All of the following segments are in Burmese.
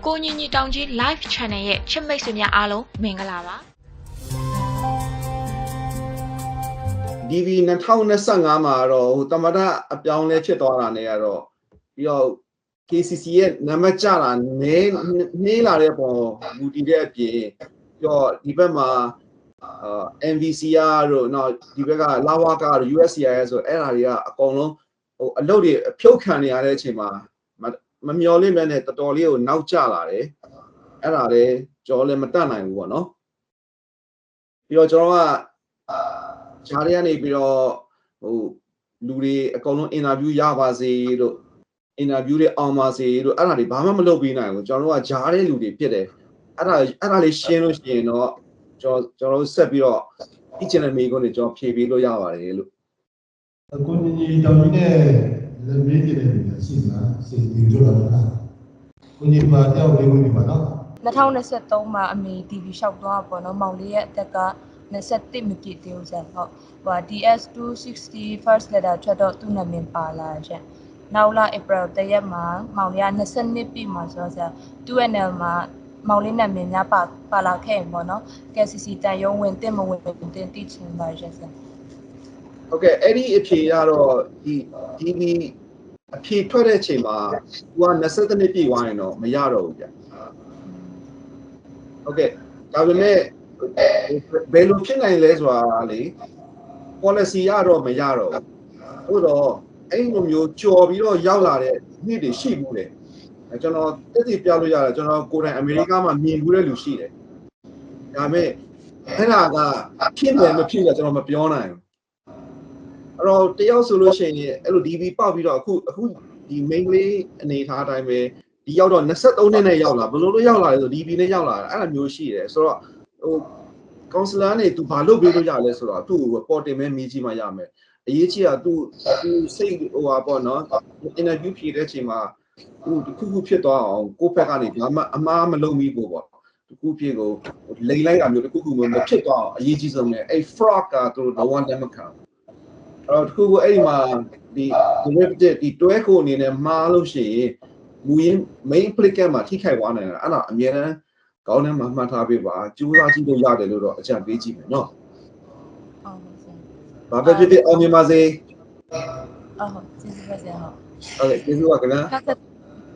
ကိုညီညီတောင်ကြီး live channel ရဲ့ချစ်မိတ်ဆွေများအားလုံးမင်္ဂလာပါ DV 2025မှာတော့ဟိုတမဒအပြောင်းလဲဖြစ်သွားတာနဲ့ကတော့ပြီးတော့ KCC ရဲ့နံပါတ်ကျတာနေလာတဲ့ပုံမူတည်တဲ့အပြင်ပြီးတော့ဒီဘက်မှာMVCR တို့နောက်ဒီဘက်ကလာဝါကာတို့ USCIS ဆိုအဲ့ဒါတွေကအကုန်လုံးဟိုအလုပ်တွေအဖြုတ်ခံနေရတဲ့အချိန်မှာမမျော်လင့်မဲ့နဲ့တော်တော်လေးကိုနောက်ကျလာတယ်အဲ့ဒါလည်းကျွန်တော်လည်းမတတ်နိုင်ဘူးပေါ့နော်ပြီးတော့ကျွန်တော်ကဂျားတွေကနေပြီးတော့ဟိုလူတွေအကုန်လုံး interview ရပါစေလို့ interview တွေအောင်ပါစေလို့အဲ့ဒါတွေဘာမှမလုပ်ပေးနိုင်ဘူးကျွန်တော်တို့ကဂျားတဲ့လူတွေဖြစ်တယ်အဲ့ဒါလေးရှင်းလို့ရှိရင်တော့ကျွန်တော်တို့ဆက်ပြီးတော့ဒီ channel မေးခွန်းတွေကျွန်တော်ဖြေပေးလို့ရပါတယ်လို့ ကိုညီညီတောင်ကြီးနဲ့လက်မေးကြည့်တဲ့နေရာရှိမှာစီဒီတို့လာတာကိုညီမတယောက်လေးဝင်နေပါနော်2023မှာအမေ TV လျှောက်သွားပေါ့နော်မောင်လေးရဲ့အသက်က21မပြည့်သေးဘူးဆရာဟုတ်ဟို DS260 first letter ထွက်တော့သူ့နာမည်ပါလာချက်နောက်လာ April တရက်မှာမောင်လေးက22ပြည့်မှာဆိုတော့ဆရာ 2NL မှာမောင်လေးနာမည်များပါလာခဲ့ရင်ပေါ့နော် KCC တန်ရုံးဝင်တင်မဝင်တင်တိချင်ပါချက်ဆရာဟုတ်ကဲ့အဲ့ဒီအဖြေကတော့ဒီအဖြေထွက်တဲ့အချိန်မှာသူက22နှစ်ပြည့်သွားရင်တော့မရတော့ဘူးဗျဟုတ်ကဲ့ဒါပေမဲ့ဘယ်လိုဖြစ်နိုင်လဲဆိုတာလေ policy ရတော့မရတော့ဘူးတော့အဲ့လိုမျိုးကြော်ပြီးတော့ရောက်လာတဲ့နေ့တွေရှိဘူးလေကျွန်တော်တက်တည်ပြလို့ရတယ်ကျွန်တော်ကိုယ်တိုင်အမေရိကမှာမြင်ဘူးတဲ့လူရှိတယ်ဒါပေမဲ့အဲ့ဒါကဖြစ်တယ်မဖြစ်လဲကျွန်တော်မပြောနိုင်ဘူးအဲ့တော့တယောက်ဆိုလို့ရှိရင်အဲ့လို DV ပေါက်ပြီးတော့အခုဒီ main လေးအနေထားအတိုင်းပဲဒီရောက်တော့23နှစ်နဲ့ရောက်လာဘယ်လိုလုပ်ရောက်လာလဲဆို DV နဲ့ရောက်လာတာအဲ့လိုမျိုးရှိတယ်ဆိုတော့ဟို counselor နဲ့ तू ဘာလုပ်ပေးလို့ရလဲဆိုတော့သူ့ကို report တင်မဲ့မြည်ကြီးမှရမယ်အရေးကြီးတာ तू စိတ်ဟိုပါပေါ့နော် interview ဖြေတဲ့အချိန်မှာသူတခုဖြစ်သွားအောင်ကိုယ့်ဘက်ကနေဘာမှအမှားမလုပ်မိဖို့ပေါ့တခုဖြစ်ကိုလိန်လိုက်တာမျိုးတခုမျိုးမဖြစ်သွားအောင်အရေးကြီးဆုံးလေအဲ့ fraud ကသူတို့တော့လက်မခံအဲ့တော့တခုကိုအဲ့ဒီမှာဒီ derivative ဒီတွဲကိုအနေနဲ့မှားလို့ရှိရင်မူရင်း main applicant မှာထိခိုက်သွားနိုင်တာအဲ့ဒါအများနဲ့ကောင်းတဲ့မှာမှတ်ထားပေးပါကြိုးစားကြည့်လို့ရတယ်လို့တော့အကြံပေးကြည့်မယ်နော်ဟုတ်ပါဘူးဆရာဘာပဲဖြစ်ဖြစ်အောင်မြင်ပါစေဟုတ်ကျေးဇူးပါဆရာဟုတ်ကဲ့ကျေးဇူးပါခင်ဗျာ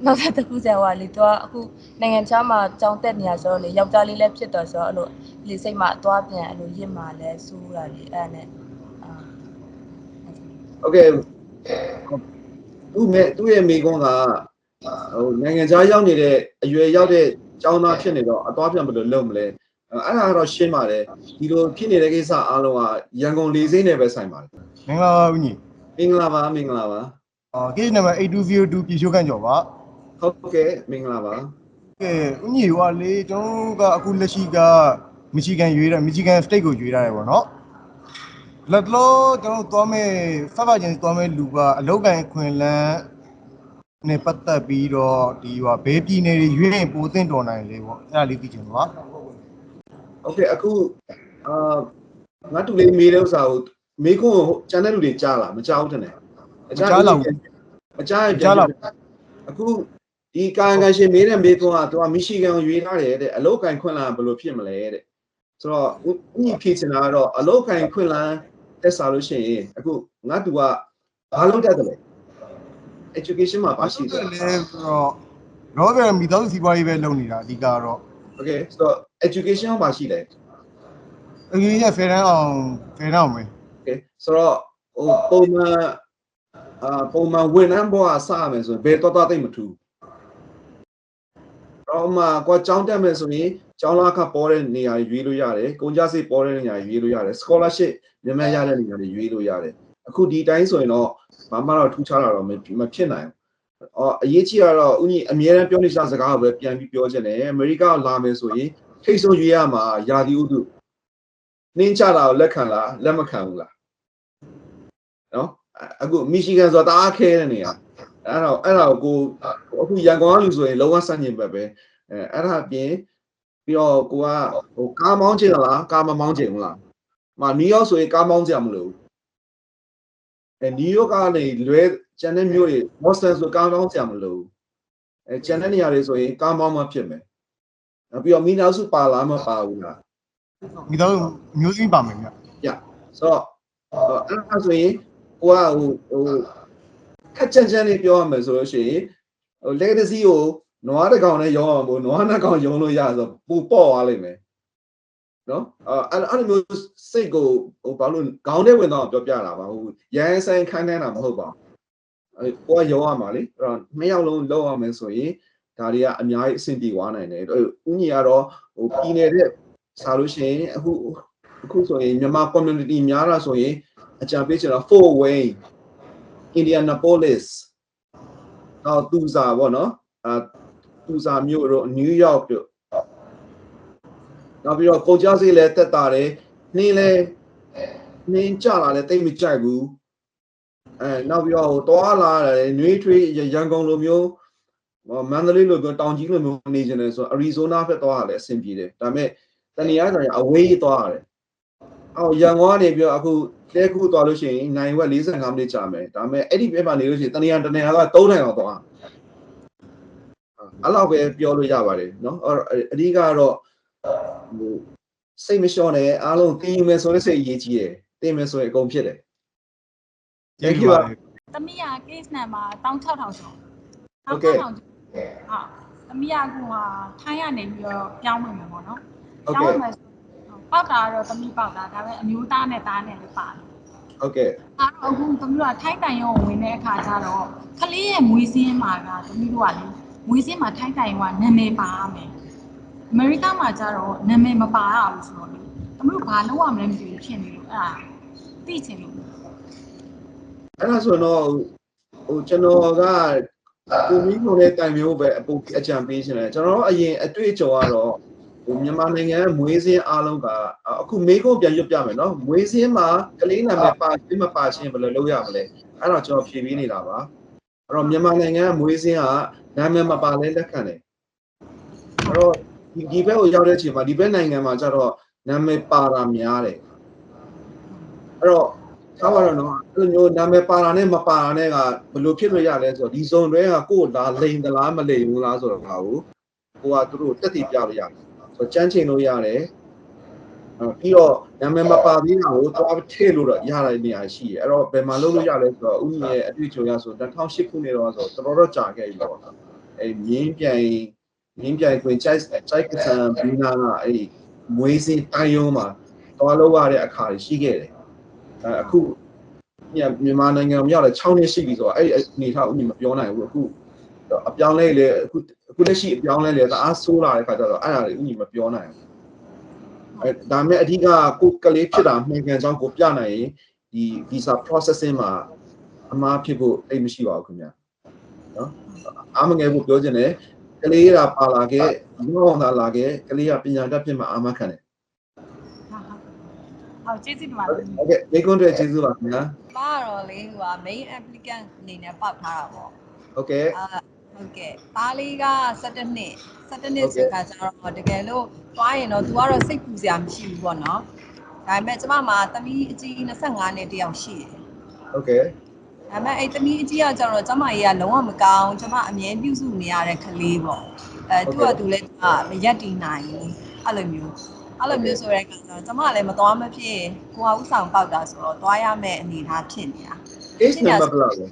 နောက်ထပ်တစ်ခုဆရာကလေတော့အခုနိုင်ငံခြားမှာကြောင်းတက်နေရဆိုတော့လေယောက်ျားလေးလည်းဖြစ်တော့ဆိုတော့အဲ့လိုလေစိတ်မှာအသွားပြန်အဲ့လိုရစ်မှာလဲစူးတာလေအဲ့နဲ့ဟုတ်ကဲ့သူ့ရဲ့မိကုန်းကဟိုနိုင်ငံခြားရောက်နေတဲ့အရွယ်ရောက်တဲ့ကျောင်းသားဖြစ်နေတော့အသွားပြန်ဘယ်လိုလုပ်မလဲအဲ့ဒါကတော့ရှင်းပါတယ်ဒီလိုဖြစ်နေတဲ့ကိစ္စအားလုံးကရန်ကုန်လေစိမ့်နဲ့ပဲဆိုင်ပါတယ်မင်္ဂလာပါဦးညီမင်္ဂလာပါကိနံပါတ်8202ပြည်ချိုးခန့်ကျော်ပါဟုတ်ကဲ့မင်္ဂလာပါကဲဦးညီကလေကျွန်တော်ကအခုလက်ရှိကမီချီဂန်ရွေးတာမီချီဂန်စတိတ်ကိုရွေးထားတယ်ပေါ့နော်လက်လို့ကျွန်တော်သွားမဲ့ဖတ်ချင်းသွားမဲ့လူကအလောက်ကန်ခွင်လန်းနဲ့ပတ်သက်ပြီးတော့ဒီဟာဘေးပြည်နယ်တွေရွေးရင်ပိုသင့်တော်နိုင်လေပေါ့အဲ့ဒါလေးသိချင်ပါဟုတ်ကဲ့အခုငါတူလေးမေးတဲ့ဥစ္စာကိုမေးခွန်းကိုကျန်တဲ့လူတွေကြားလားမကြားဘူးတဲ့အကြားလောက်အကြားလောက်အခုဒီကာယကံရှင်မေးတဲ့မေးခွန်းကသူကမီရှီဂန်ကိုရွေးထားတယ်တဲ့အလောက်ကန်ခွင်လန်းဘယ်လိုဖြစ်မလဲတဲ့ဆိုတော့ဥညီဖြေချင်တာကတော့အလောက်ကန်ခွင်လန်းတက်စားလို့ရှိရင်အခုငါတူကဘာလုပ်တတ်တယ်လဲ education မှာပါရှိတယ်လေဆိုတော့တော့မိသားစုစီးပွားရေးပဲလုပ်နေတာအဓိကတော့ okay ဆိုတော့ education မှာရှိတယ်အရင်ကဖေရန်အောင်ပဲ okay ဆိုတော့ဟိုပုံမှန်ဝန်ထမ်းဘဝစရမယ်ဆိုရင်ဘယ်တော့သိမထူးတော့မှကိုကျောင်းတက်မယ်ဆိုရင်ကျောင်းလာခပေါ်တဲ့နေရာရွေးလို့ရတယ်ကုန်ကြစိတ်ပေါ်တဲ့နေရာရွေးလို့ရတယ် scholarship မြန်ရတဲ့နေရာတွေရွေးလို့ရတယ်အခုဒီတိုင်းဆိုရင်တော့ဘာမှတော့ထူးခြားတာတော့မဖြစ်နိုင်ဘူးအရေးကြီးတာတော့ဦးကြီးအများအားပြောနေကြစကားကိုပဲပြန်ပြီးပြောချင်တယ်အမေရိကလာမယ်ဆိုရင်ထိတ်ဆုံးရွေးရမှာယာဒီဥတုနှင်းချတာကိုလက်ခံလားလက်မခံဘူးလားနော်အခုမီရှီဂန်ဆိုတာတအားခဲတဲ့နေရာအဲ့ဒါကိုအခုရန်ကုန်ကလူဆိုရင်လုံးဝစန့်ကျင်ဘက်ပဲအဲ့ဒါပြင်ပြီးတော့ကိုကဟိုကားမောင်းချင်လားကားမမောင်းချင်ဘူးလားနယူးယောက်ဆိုရင်ကားမောင်းကြမလို့နယူးယောက်ကနေလွဲကျန်တဲ့မြို့တွေဘော့စတန်ဆိုကားမောင်းကြမလို့ ကျန်တဲ့နေရာတွေဆိုရင်ကားမောင်းမှဖြစ်မယ်ပြီးတော့မိသားစုပါလားမပါဘူးလား မိသားစုမျိုးစိပါမယ်ဗျ ဆိုတော့အဲ့ဒါဆိုရင်ဟိုခက်ချမ်းချမ်းလေးပြောရမယ်ဆိုလို့ရှိရင်legacy ကိုနွားတစ်ကောင်နဲ့ရောအောင်ပို့နွားနှစ်ကောင်ရုံလို့ရဆိုပူပေါ့သွားလိမ့်မယ်နော်အဲ့လိုမျိုးစိတ်ကိုဘာလို့ခေါင်းထဲဝင်တော့ပြောပြတာပါဟိုရန်ဆိုင်ခိုင်းနေတာမဟုတ်ပါဘူးကိုကရောရမှာလေအဲ့တော့နှစ်ယောက်လုံးလောက်ရမယ်ဆိုရင်ဒါတွေကအများကြီးအဆင်ပြေသွားနိုင်တယ်ဦးညီကတော့ဟိုပြည်နေတဲ့စားလို့ရှိရင်အခုဆိုရင်မြန်မာ community များတာဆိုရင်အကြံပေးချင်တာ Fort Wayne Indianapolis နောက်တူဇာပေါ့နော်တူဇာမြို့တို့ New York တို့နောက်ပြီးတော့ကုန်ကြစေးလည်းတက်တာတယ်နှင်းကြလာလည်းတိတ်မကြိုက်ဘူးနောက်ပြီးတော့သွားလာတယ်နွေးထွေးရန်ကုန်လိုမျိုးမန္တလေးလိုမျိုးတောင်ကြီးလိုမျိုးနေကြတယ်ဆိုတော့ Arizona ဘက်သွားရလဲအဆင်ပြေတယ်ဒါပေမဲ့တနည်းအားဖြင့်အဝေးသွားရတယ်ရန်ကုန်ကနေပြီးတော့အခုတဲခုသွားလို့ရှိရင်နိုင်ဝက်45မိနစ်ကြာမယ်ဒါပေမဲ့အဲ့ဒီဘက်မှာနေလို့ရှိရင်တနည်းက3နိုင်အောင်သွားအဲ့လောက်ပဲပြောလို့ရပါတယ်เนาะအဓိကတော့ဟိုစိတ်မလျှော့နဲ့အားလုံးသိမယ်ဆိုတဲ့စိတ်အရေးကြီးတယ်သိမယ်ဆိုရင်အကုန်ဖြစ်တယ် Thank you သမီးက case number 16000ကျော် ဟုတ်ကဲ့ ဟုတ်သမီးကဟိုဟာထိုင်းရနေပြီးတော့ပြောင်းဝင်မှာပေါ့နော် ဟုတ် ပြော ကဲ့ င်းဝင်ဆိုပေါက်တာကတော့သမီးပေါက်တာဒါပေမဲ့အမျိုးသားနဲ့သားနဲ့လည်းပါတယ် ဟုတ်ကဲ့ အဲ့တော့အခုသမီးတို့ကထိုင်းတိုင်ရုံဝင်တဲ့အခါကျတော့ကလေးရဲ့မွေးစင်းမှာကသမီးတို့ကလေမွေးစင်းမှာထိုင်းတိုင်ကနာမည်ပါရမယ်အမေရိကမှာကျတော့နာမည်မပါရဘူးဆိုတော့လေသမီးတို့ဘာလုပ်ရမလဲမသိဘူးဖြစ်နေလို့အဲ့ဒါသိချင်လို့ အဲ့ဒါဆိုတော့ဟိုကျွန်တော်ကကိုမီးကိုလည်းတိုင်မျိုးပဲအပူအကြံပေးရှင်တယ်ကျွန်တော်အရင်အတွေ့အကြုံကတော့ဟိုမြန်မာနိုင်ငံရဲ့မွေးစင်းအားလုံးကအခုမေးခွန်းပြန်ရွတ်ပြမယ်နော်မွေးစင်းမှာကလေးနာမည်ပါခြင်းမပါခြင်းဘယ်လိုလုပ်ရမလဲအဲ့တော့ကျွန်တော်ဖြေပေးနေတာပါအဲ့တော့မြန်မာနိုင်ငံရဲ့မွေးစင်းကနာမည်မပါလဲလက်ခံတယ်အဲ့တော့ဒီဘက်ကိုရောက်တဲ့အချိန်မှာဒီဘက်နိုင်ငံမှာကျတော့နာမည်ပါတာများတယ်အဲ့တော့ထားပါတော့နော်အဲ့လိုမျိုးနာမည်ပါတာနဲ့မပါတာနဲ့ကဘယ်လိုဖြစ်လို့ရလဲဆိုတော့ဒီဇုံတွေကကိုယ်လာလိန်သလားမလိန်ဘူးလားဆိုတော့ဟာကိုကသူတို့တက်တည်ပြလို့ရတယ်ဆိုတော့ကြမ်းချိန်လို့ရတယ်ပြီးတော့နာမည်မပါသေးတာကိုသွားထည့်လို့တော့ရတဲ့နေရာရှိတယ်အဲ့တော့ဘယ်မှာလုပ်လို့ရလဲဆိုတော့ဦးကြီးရဲ့အတွေ့အကြုံရဆို2008ခုနှစ်တော့ဆိုတော်တော်ကြာခဲ့ပြီပေါ့အဲ့မြင်းပြိုင်ခွင်ကြိုက်ကဆန်ဘီနာကအဲ့မွေးစင်းတိုင်းရုံးမှာသွားလို့ရတဲ့အခါရှိခဲ့တယ်အခုမြန်မာနိုင်ငံမှာရောက်တယ်6နှစ်ရှိပြီဆိုတော့အဲ့အနေထားဦးညီမပြောနိုင်ဘူးအခုအပြောင်းလဲလေအခုလက်ရှိအပြောင်းလဲလေတအားဆိုးလာတဲ့ခါကျတော့အဲ့ဒါတွေဦးညီမပြောနိုင်ဘူးဒါပေမဲ့အဓိကကိုကလေးဖြစ်တာမှန်ကန်ကြောင်းကိုပြနိုင်ရင်ဒီ visa processing မှာအမှားဖြစ်ဖို့အိတ်မရှိပါဘူးခင်ဗျာနော်အားမငယ်ဘူးပြောချင်တယ်ကလေးကပါလာခဲ့ဒီကောင်သာလာခဲ့ကလေးကပညာတတ်ဖြစ်မှာအာမခံတယ်ဟုတ်ကျေးဇူးတင်ပါတယ် ဟုတ်ကဲ့မိကွန်းတွေကျေးဇူးပါခင်ဗျာ ပါတော့လေဟို main applicant အနေနဲ့ပေါက်ထားတာပေါ့ ဟုတ်ကဲ့ ဟုတ်ကဲ့သားလေးက17နှစ်ဆိုခါကျတော့တကယ်လို့သွားရင်တော့ तू ကတော့စိတ်ပူစရာမရှိဘူးပေါ့နော်ဒါပေမဲ့ကျမမှာသမီးအကြီး25နှစ်တယောက်ရှိတယ် ဟုတ်ကဲ့ ဒါပေမဲ့အဲ့သမီးအကြီးကကျတော့ကျမကြီးကလုံးဝမကောင်းကျမအမြဲပြုစုနေရတဲ့ကလေးပေါ့သူကသူလည်းမရက်တည်နိုင်ဘူးအဲ့လိုမျိုးဆိုတဲ့အခါကျတော့ကျမလည်းမသွားမဖြစ်ကိုဟာဥဆောင်ပေါက်တာဆိုတော့သွားရမယ့်အနေအထားဖြစ်နေတာ case number ဘယ်လောက်လဲ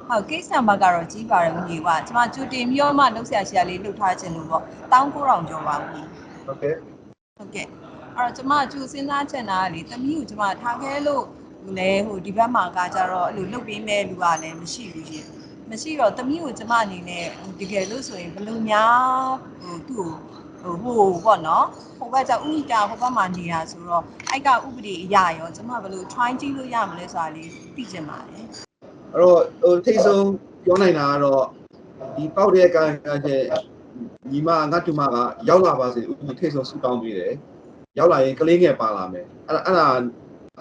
ဟုတ် case number ကတော့ကြီးပါတယ်ဦးကြီးကကျမကြိုတင်ပြီးတော့မှလုပ်ဆရာရှိရလေးလုပ်ထားခြင်းလို့ပေါ့19000ကျော်ပါဦး ဟုတ်ကဲ့ ဟုတ်ကဲ့အဲ့တော့ကျမကြိုစဉ်းစားချင်တာကလေသမီးကိုကျမထားခဲလို့လဲဟိုဒီဘက်မှာကကြတော့အဲ့လိုလုပ်ပေးမဲ့လူကလည်းမရှိဘူးရှင်မရှိတော့သမီးကိုကျမအနေနဲ့တကယ်လို့ဆိုရင်ဘယ်လိုများဟိုသူ့ကိုဟိုပေါ့နော်ဟိုဘက်ကဥပဒေဟိုဘက်မှာနေတာဆိုတော့အဲ့ကဥပဒေအရာရောကျမဘယ်လို try ကြည့်လို့ရမလဲဆိုတာလေးသိချင်ပါတယ် အဲ့တော့ဟိုထိတ်ဆုံးပြောနိုင်တာကတော့ဒီပေါက်တဲ့ကံချက်ညီမငါတူမကရောက်လာပါစေဦးထိတ်ဆုံးဆူတောင်းပေးတယ်ရောက်လာရင်ကလေးငယ်ပါလာမယ်အဲ့ဒါ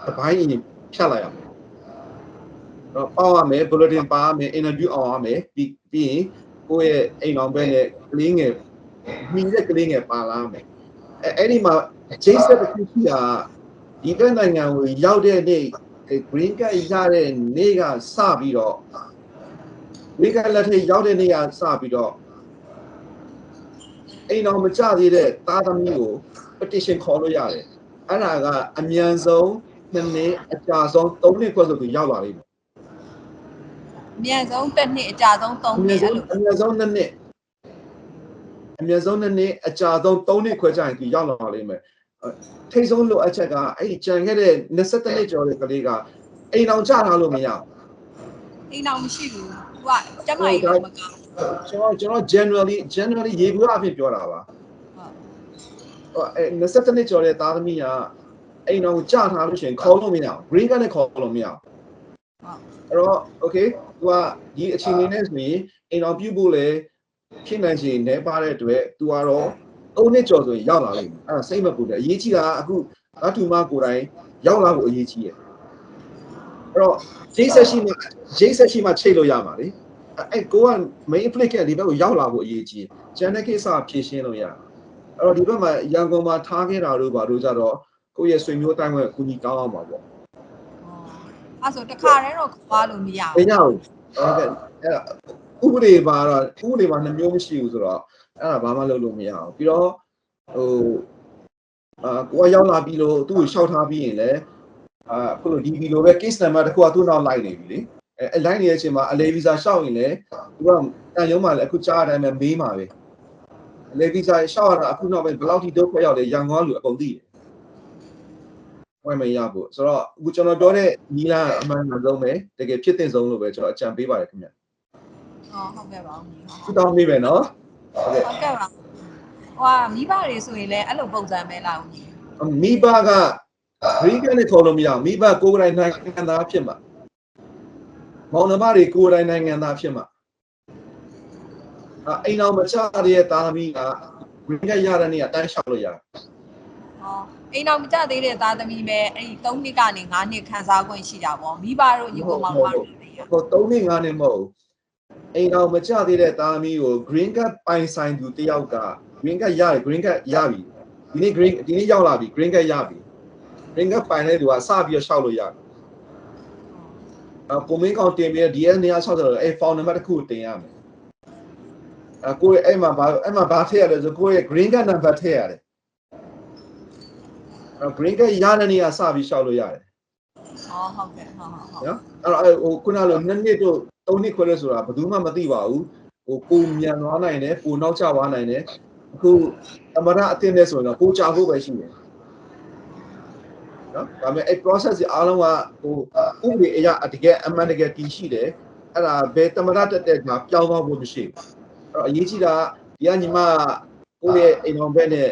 တပိုင်းရင်ဖြတ်လိုက်ရမယ်တော့ပေါက်ရမယ် bulletin ပါရမယ် interview အောင်ရမယ်ပြီးရင်ကိုယ့်ရဲ့အိမ်အောင်ပဲနဲ့ကလေးငယ်မိတဲ့ကလေးငယ်ပါလာမယ်အဲ့ဒီမှာ Jason တစ်ခုရှိတာဒီဘက်နိုင်ငံကိုရောက်တဲ့နေ့green card ရတဲ့နေ့ကစပြီးတော့ green card လက်ထက်ရောက်တဲ့နေရာစပြီးတော့အိမ်တော်မကြသေးတဲ့သားသမီးကို petition ခေါ်လို့ရတယ်အဲ့ဒါကအမြန်ဆုံး2နှစ်အကြာဆုံး3နှစ်ခွဲဆိုသူရောက်လာလိမ့်မယ်အမြန်ဆုံး1နှစ်အကြာဆုံး3နှစ်အဲ့လိုအမြန်ဆုံး2နှစ်အမြန်ဆုံး2နှစ်အကြာဆုံး3နှစ်ခွဲကြရင်သူရောက်လာလိမ့်မယ်ထိတ်ဆုံးလိုအပ်ချက်ကအဲ့ဒီကြံခဲ့တဲ့22နှစ်ကျော်တဲ့ကလေးကအိမ်တော်ကြထားလို့မရဘူးအိမ်တော်မရှိဘူးသူကကျမကြီးတော့မကောင်းကျွန်တော် generally ရေဘူးအဖြစ်ပြောတာပါ22နှစ်ကျော်တဲ့သားသမီးကအိမ်တော်ကြထားလို့ရှိရင်ခေါ်လို့မရဘူး green card နဲ့ခေါ်လို့မရဘူးအဲ့တော့ okay သူကဒီအချိန်လေးနဲ့ဆိုရင်အိမ်တော်ပြုတ်ဖို့လေဖြစ်နိုင်ချေနေပါတဲ့အတွက်သူကတော့3နှစ်ကျော်ဆိုရင်ရောက်လာလိမ့်မယ်အဲ့ဒါစိတ်မပူတဲ့အရေးကြီးတာအခုဓာတ်ထူမကိုယ်တိုင်ရောက်လာဖို့အရေးကြီးရဲ့အဲ့တော့ J-set ရှိမှချိန်လို့ရမှာလေအဲ့ကိုက main applicant ဒီဘက်ကိုရောက်လာဖို့အရေးကြီးကျန်တဲ့ကိစ္စဖြည့်ရှင်းလို့ရအဲ့တော့ဒီဘက်မှာရန်ကုန်မှာထားခဲ့တာတို့ဘာလို့ကြတော့ကိုယ့်ရဲ့ဆွေမျိုးတိုင်းကအကူအညီတောင်းအောင်ပါပေါ့အဲ့ဆိုတခါတည်းတော့ခွာလို့မရဘူးမရဘူးဟုတ်ကဲ့အဲ့ဥပဒေမှာ2မျိုးမရှိဘူးဆိုတော့အဲ့ဒါဘာမှလုပ်လို့မရဘူးပြီးတော့ကိုကရောက်လာပြီးလို့သူ့ကိုရှောက်ထားပြီးရင်လည်းအခုလိုဒီဗီလိုပဲ case number တစ်ခုကသူ့နောက်လိုက်နေပြီလေအဲ့လိုက်နေတဲ့အချိန်မှာအလေဗီဇာရှောက်ရင်လည်းသူကတန်ရုံးမှာလည်းအခုကြားတဲ့အတိုင်းပဲမေးမှာပဲအလေဗီဇာရှောက်ရတာအခုနောက်ပဲဘယ်လောက်ထိဒုက္ခရောက်လဲရန်ကုန်ကလူအကုန်သိတယ်ဝယ်မရဘူးဆိုတော့အခုကျွန်တော်ပြောတဲ့နီလာအမှန်ဆုံးပဲတကယ်ဖြစ်တဲ့ဆုံးလို့ပဲကျွန်တော်အကြံပေးပါတယ်ခင်ဗျဟုတ်ကဲ့ပါဦးသူတောင်းပေးမယ်နော်ဟုတ်ကဲ့ပါဟိုမိဘတွေဆိုရင်လည်းအဲ့လိုပုံစံပဲလားဦးမိဘက green card နဲ့ခေါ်လို့မရဘူးမိဘကိုယ်တိုင်နိုင်ငံသားဖြစ်မှာမောင်နှမတွေကိုယ်တိုင်နိုင်ငံသားဖြစ်မှာအိမ်တော်မချတဲ့သားသမီးက green card ရတဲ့နေ့ကတန်းလျှောက်လို့ရတယ်အိမ်တော်မကြသေးတဲ့သားသမီးပဲအဲ့ဒီ3နှစ်ကနေ5နှစ်ခံစားခွင့်ရှိတာပေါ့မိဘတို့ညီကောင်မောင်မတို့ဟို3နှစ်5နှစ်မဟုတ်အိမ်တော်မကြသေးတဲ့သားသမီးကို green card ပိုင်ဆိုင်သူတယောက်က green card ရတယ် green card ရပြီဒီနေ့ရောက်လာပြီ green card ရပြီ green card ပိုင်တဲ့သူကစပြီးတော့ရှောက်လို့ရတယ်ကိုမင်းကောင်တင်ပြီး DS 260တော့အဲ့ phone number တစ်ခုတင်ရမယ်ကိုရဲ့အဲ့မှာဘာထည့်ရလဲဆိုကိုရဲ့ green card number ထည့်ရတယ်green card ရတဲ့နေရာစပြီးရှောက်လို့ရတယ်ဟုတ်ကဲ့ဟုတ်နော်အဲ့ဟိုခုနလို2နှစ်တို့3နှစ်ခွဲလို့ဆိုတာဘယ်သူမှမသိပါဘူးဟိုကိုမြန်သွားနိုင်တယ်ကိုနောက်ကျသွားနိုင်တယ်အခုအမရအတင်းနဲ့ဆိုရင်တော့ကိုကြာဖို့ပဲရှိတယ်နော်ဒါပေမဲ့အဲ့ process အားလုံးကဟိုဥပဒေအရတကယ်အမှန်တကယ်တည်ရှိတယ်အဲ့ဒါဘယ်တမရတက်တဲ့မှာပြောင်းသွားဖို့မရှိဘူးအဲ့တော့အရေးကြီးတာဒီကညီမကိုယ့်ရဲ့အိမ်တော်ဘက်နဲ့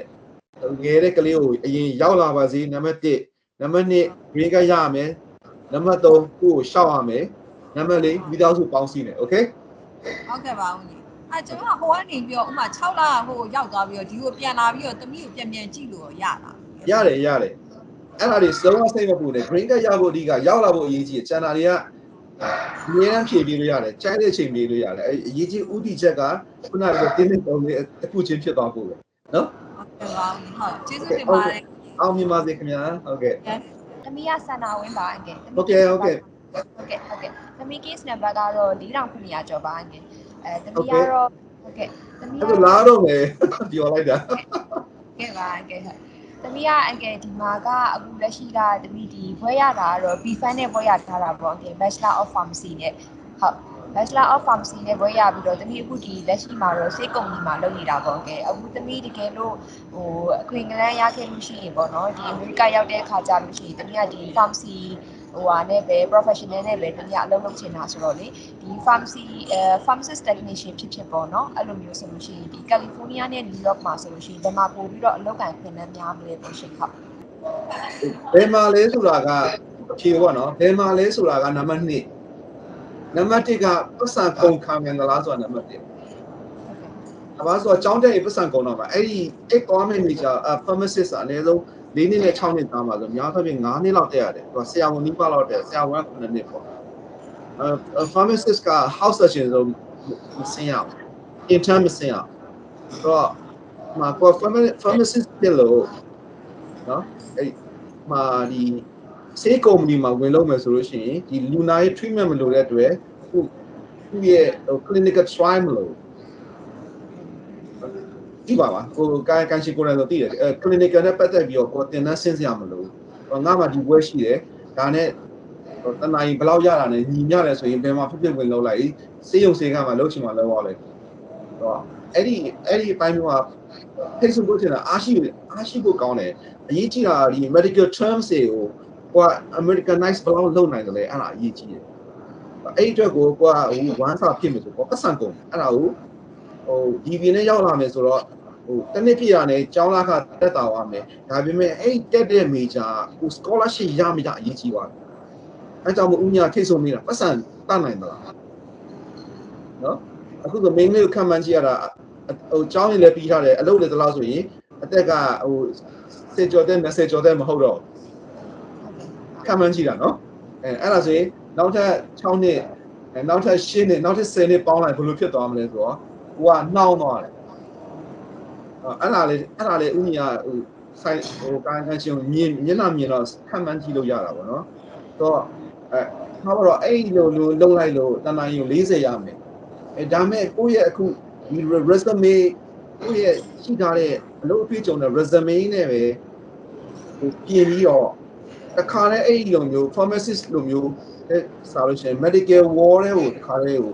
ငယ်တဲ့ကလေးကိုအရင်ရောက်လာပါစေနံပါတ်1နံပါတ်2 green card ရရမယ်နံပါတ်3ကိုရှောက်ရမယ်နံပါတ်4မိသားစုပေါင်းစည်းမယ်โอเคဟုတ်ကဲ့ပါဦးညီကျွန်တော်ဟိုကနေပြီးတော့ဥမာ6လဟိုရောက်သွားပြီးတော့ဒီကိုပြန်လာပြီးတော့တမီးကိုပြန်ကြည့်လို့ရတာရတယ်အဲ့ဒါတွေစုံအောင်စိတ်မပူနဲ့ green card ရဖို့အဓိကရောက်လာဖို့အရေးကြီးတယ်ကျန်တာတွေကအများအားဖြည့်ပေးလို့ရတယ်ချိုင်းတဲ့ချိန်ပေးလို့ရတယ်အရေးကြီးဥတီချက်ကခုနကတင်းတင်းတုံးလေးတစ်ခုချင်းဖြစ်သွားဖို့ပဲနော်ဟုတ်ကဲ့ပါဟုတ်ကျေးဇူးတင်ပါတယ်အောင်မြင်ပါစေခင်ဗျာဟုတ်ကဲ့သမီးကစန္ဒာဝင်းပါအငယ်ဟုတ်ကဲ့သမီး case number ကတော့4900ကျော်ပါအငယ်သမီးကတော့ဟုတ်ကဲ့သမီးကတော့လာတော့မယ်ပြောလိုက်တာကဲပါကဲသမီးကအငယ်ဒီမှာကအခုလက်ရှိကသမီးဒီဘွဲရတာကတော့ B-Fan နဲ့ဘွဲရထားတာပေါ့အငယ် Bachelor of Pharmacy နဲ့ဟုတ် Bachelor of Pharmacy နဲ့ဘွဲရပြီးတော့သမီးအခုဒီလက်ရှိမှာတော့ဆေးကုမ္ပဏီမှာလုပ်နေတာပေါ့ကဲအခုသမီးတကယ်လို့ဟိုအခွင့်အလမ်းရခဲ့လို့ရှိရင်ပေါ့နော်ဒီအမေရိကရောက်တဲ့အခါကျလို့ရှိရင်သမီးကဒီ Pharmacy ဟိုဟာနဲ့ပဲ professional နဲ့ပဲသမီးကအလုပ်လုပ်ချင်တာဆိုတော့လေဒီ pharmacy pharmacist technician ဖြစ်ပေါ့နော်အဲ့လိုမျိုးဆိုလို့ရှိရင်ဒီ California နဲ့ New York မှာဆိုလို့ရှိရင်ဒီမှာပို့ပြီးတော့အလုပ်ကိုင်ခွင့်နဲ့များလို့ပဲရှိဟုတ်ဘယ်မှာလဲဆိုတာကအဖြေပေါ့နော်ဘယ်မှာလဲဆိုတာကနံပါတ်2နံပါတ်1ကပတ်စံကုန်ခံမယ်လားဆိုတာနံပါတ်1အပါဆိုတော့ကျောင်းတက်ရင်ပတ်စံကုန်တော့မှာအဲ့ဒီ economic major pharmacist အနည်းဆုံး4နှစ်နဲ့6နှစ်သားမှာဆိုများသောဖြင့်9နှစ်လောက်တက်ရတယ်သူကဆရာဝန်နီးပါးလောက်တက်ဆရာဝန်က9နှစ်ပေါ့pharmacist က house surgeon ဆိုမစင်ရအောင် intern မစင်ရအောင်တော့မှာကို pharmacist ပြလို့နော်အဲ့မှာဒီဆေးကုမ္ပဏီမှာဝင်လုပ်မယ်ဆိုလို့ရှိရင်ဒီလူနာရဲ့ treatment မလိုတဲ့အတွက် သူရဲ့ clinical trial မလို့ကြည့်ပါပါဟိုကန်ရှိကိုယ်လည်းသိတယ် clinical နဲ့ပတ်သက်ပြီးတော့ကိုတင်တန်းဆင်းစရာမလိုငါမှဒီပွဲရှိတယ်ဒါနဲ့တနာရီဘယ်လောက်ရတာလဲညီမျှတယ်ဆိုရင်ဘယ်မှာဖြစ်ဝင်လောက်လိုက်စေးရုံစေးကမှလောက်ချင်မှလောက်ရလိုက်တော့အဲ့ဒီအပိုင်းမျိုးက Facebook ကိုတင်တာအားရှိဖို့ကောင်းတယ်အရေးကြီးတာဒီ medical terms တွေကိုကိုက Americanize ဘယ်လောက်လုပ်နိုင်တယ်လဲအဲ့ဒါအရေးကြီးတယ်အဲ့အတွက်ကိုဟိုဝမ်းစာဖြစ်မယ်ဆိုတော့ပတ်စံကုန်အဲ့ဒါကိုဟိုဒီပြင်းနဲ့ရောက်လာမယ်ဆိုတော့ဟိုတနည်းပြရနဲ့ကျောင်းလာခတက်တာပါမယ်ဒါပေမဲ့အဲ့တက်တဲ့ major ဟို scholarship ရမရအရေးကြီးပါတယ်အဲ့ကြောင့်မို့ဦးညာထိတ်ဆုံးနေတာပတ်စံတတ်နိုင်မလားနော်အခုဆို main လေးကိုခံမှန်းကြည့်ရတာဟိုကျောင်းလေးလည်းပြီးထားတယ်အလုပ်လည်းတလားဆိုရင်အသက်ကဟိုစေကျော်တဲ့ message ကျော်တဲ့မဟုတ်တော့ခံမှန်းကြည့်တာနော်အဲ့ဒါဆိုရင်နောက်ထပ်6နှစ်နောက်ထပ်10နှစ်နောက်ထပ်10နှစ်ပေါင်းလိုက်ဘယ်လိုဖြစ်သွားမလဲဆိုတော့ဟိုကနှောင်းသွားတယ်အဲ့ဒါလေဦးညာဟိုဆိုင်ဟိုကန်ချင်းမြင်တော့ခံမှန်းကြည့်လို့ရတာပေါ့နော်တော့ဟာတော့အဲ့လိုလုံလိုက်လို့တနင်္လာရီ40ရမယ်ဒါမဲ့ကိုယ့်ရဲ့အခုဒီ resume ကိုယ့်ရဲ့ရှိထားတဲ့အလုပ်အတွေ့အကြုံနဲ့ resume နဲ့ပဲဟိုပြင်ပြီးတော့တစ်ခါနဲ့အဲ့လိုမျိုး pharmacist လိုမျိုးစာလို့ရှိရင် medical ward တွေကိုတစ်ခါလေးကို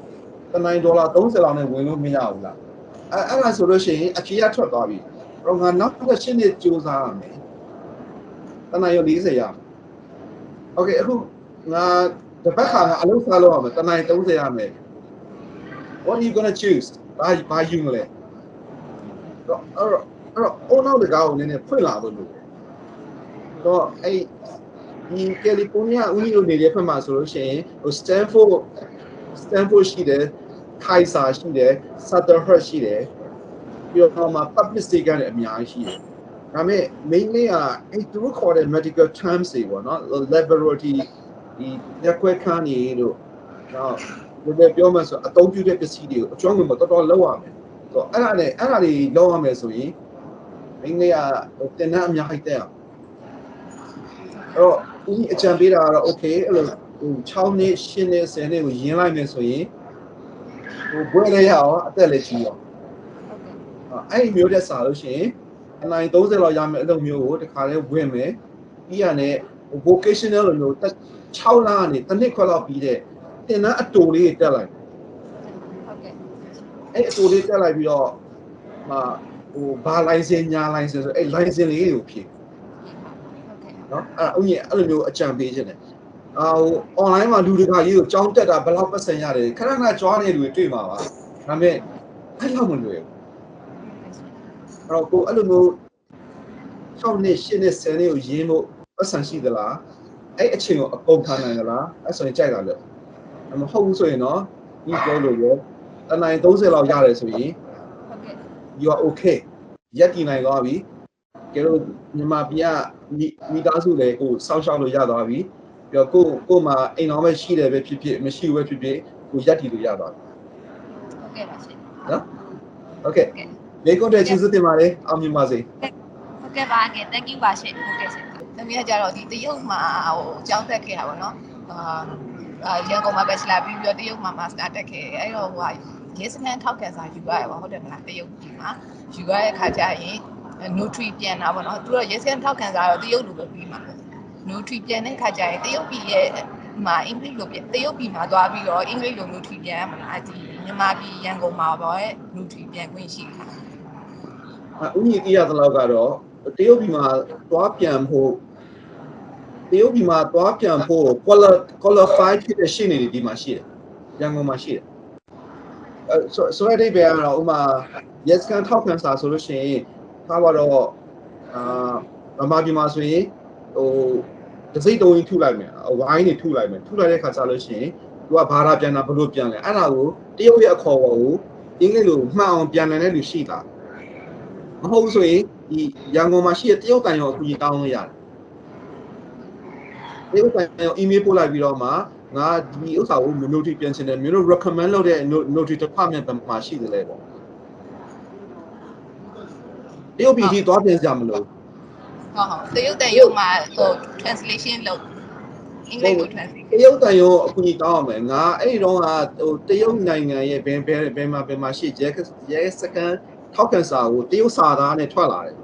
တနင်္လာ$30လောက်နဲ့ဝင်လို့မရဘူးလားအဲ့ဒါဆိုလို့ရှိရင်အဖြေရထွက်သွားပြီတော့ငါနောက်တစ်ရှင်းနေစူးစမ်းရမယ်တနင်္လာရီ40ရโอเคအခုငါတပတ်ခါကအလုပ်စားလို့ရမယ်တနင်္လာရီ30ရမယ် what are you going to choose ဘာယူမလဲတော့အော်နောက်တကားကိုနည်းနည်းဖွင့်လာလို့တော့အဲ့ဒီကယ်လီဖိုးနီးယားဦးနီးနေတဲ့ဖက်မှာဆိုလို့ရှိရင်ဟို Stanford ရှိတယ် Kaiser ရှိတယ် Sutherland ရှိတယ်ပြီးတော့မှ public sector ကနေအများကြီးရှိတယ်ဒါပေမဲ့ mainly ကအဲ့သူတို့ခေါ်တဲ့ medical terms တွေပေါ့နော် laboratory ဒီရက်ခွဲခန်းနေလို့တော့ဒီပြောမှဆိုအသုံးပြုတဲ့ပစ္စည်းတွေကိုအကျွမ်းဝင်မတော်တော်လောက်ရမယ်ဆိုတော့အဲ့ဒါတွေလောက်ရမယ်ဆိုရင် mainly ကတင်တဲ့အများကြီးတက်အောင်အဲ့တော့ဦးအကြံပေးတာကတော့ okay အဲ့လိုဟို6နှစ်10နှစ်10နှစ်ကိုရင်းလိုက်မယ်ဆိုရင်ဟိုဘွဲလေးရအောင်အသက်လည်းကြီးအောင်အဲ့ဒီမျိုးတက်စာလို့ရှိရင်အနိုင်30လောက်ရမယ်အလုပ်မျိုးကိုတခါလဲဝင်မယ်ပြီးရနဲ့ vocational လို့မျိုး6လကနေတစ်နှစ်ခွဲလောက်ပြီးတဲ့တင်တဲ့အတူလေးတက်လိုက်ဟုတ်ကဲ့အဲ့အတူလေးတက်လိုက်ပြီးတော့ဟိုဘာ license ညာ license ဆိုအဲ့ license လေးတွေကိုဖြည့်နော်အဲ့လိုမျိုးအကြံပေးခြင်းတယ်ဟို online မှာလူတကာကြီးကိုကြောင်းတက်တာဘယ်လောက်ပတ်စံရတယ်ခဏခဏကြွားနေလူတွေတွေ့မှာပါဒါပေမဲ့အဲ့လောက်မလွယ်ဘူးအဲ့တော့ကိုအဲ့လိုမျိုး6နှစ်10နှစ်10နှစ်ကိုရင်းဖို့ပတ်စံရှိသလားအဲ့အချိန်ကိုအကုန်ခံနိုင်သလားအဲ့ဆိုရင်ကြိုက်တာလို့မဟုတ်ဘူးဆိုရင်တော့ဒီပြောလို့ရတနိုင်30လောက်ရတယ်ဆိုရင်ဟုတ်ကဲ့ you are okay ရက်တည်နိုင်သွားပြီကျတော့မြန်မာပြည်ကမိသားစုလည်းကိုစောင့်ရှောက်လို့ရသွားပြီပြီးတော့ကိုမှအိမ်တော်ပဲရှိတယ်ပဲဖြစ်ဖြစ်မရှိဘူးပဲဖြစ်ဖြစ်ကိုရက်တည်လို့ရသွားပြီဟုတ်ကဲ့ပါရှင်နော်โอเคလေကိုတဲ့ကျေးဇူးတင်ပါတယ်အောင်မြင်ပါစေဟုတ်ကဲ့ပါကဲ thank you ပါရှင်ဟုတ်ကဲ့ရှင်သမီးကကြတော့ဒီတရုတ်မှာဟိုကျောင်းတက်ခဲ့တာပေါ့နော်ရန်ကုန်မှာ bachelor ပြီးပြီးတော့တရုတ်မှာ master တက်ခဲ့အဲ့တော့ဟိုရဲစခန်းထောက်ခံစာယူရတယ်ပေါ့ဟုတ်တယ်မလားတရုတ်ပြည်မှာယူရတဲ့ခါကျရင် notary ပြန်တာပေါ့နော်သူတို့ရဲစခန်းထောက်ခံစာတော့တရုတ်လိုပဲပြီးမှာပေါ့ notary ပြန်တဲ့ခါကျရင်တရုတ်ပြည်ရဲ့မှာအင်္ဂလိပ်လိုပြန်တရုတ်ပြည်မှာသွားပြီးတော့အင်္ဂလိပ်လို notary ပြန်ရမှာလားဒီမြန်မာပြည်ရန်ကုန်မှာပေါ့ notary ပြန်ခွင့်ရှိတယ်ဦးညီကြီးရသလောက်ကတော့တရုတ်ပြည်မှာသွားပြန်ဖို့qualified ဖြစ်တဲ့ရှင်းနေဒီမှာရှိတယ်ရန်ကုန်မှာရှိတယ်ဆိုတဲ့ဘယ်ကတော့ဥမာ yes can ထောက်ခံစာဆိုလို့ရှိရင်ထားပါတော့ဗမာပြည်မှာဆိုရင်ဟိုတစိမ့်တုံးကြီးထုလိုက်မယ်ဝိုင်းနေထုလိုက်တဲ့ခါစားလို့ရှိရင်သူကဘာသာပြန်တာဘယ်လိုပြန်လဲအဲ့ဒါကိုတရုတ်ရဲ့အခေါ်အဝေါ်ကိုအင်္ဂလိပ်လိုမှန်အောင်ပြန်နိုင်တဲ့လူရှိတာမဟုတ်ဘူးဆိုရင်ဒီရန်ကုန်မှာရှိတဲ့တရုတ်တန်ရောအကူအညီတောင်းလို့ရတယ်တရုတ်တန်ရော email ပို့လိုက်ပြီးတော့မှငါဒီဥစ္စာကို notary ပြန်ချင်တယ်မျိုးတို့ recommend လုပ်တဲ့ notary department မှာရှိတယ်လေပေါ့တရုတ်ပြည်ကြီးသွားပြန်ကြမလို့ဟုတ်တရုတ်တန်ရုံမှာဟို translation လုပ် အင်္ဂလိပ်ကို translate တရုတ်တန်ရုံအခုကြီးတောင်းအောင်မယ်ငါအဲ့တော့ကဟိုတရုတ်နိုင်ငံရဲ့ဘယ်မှာရှိရဲစကန်ထောက်ခံစာကိုတရုတ်စာသားနဲ့ထွက်လာတယ်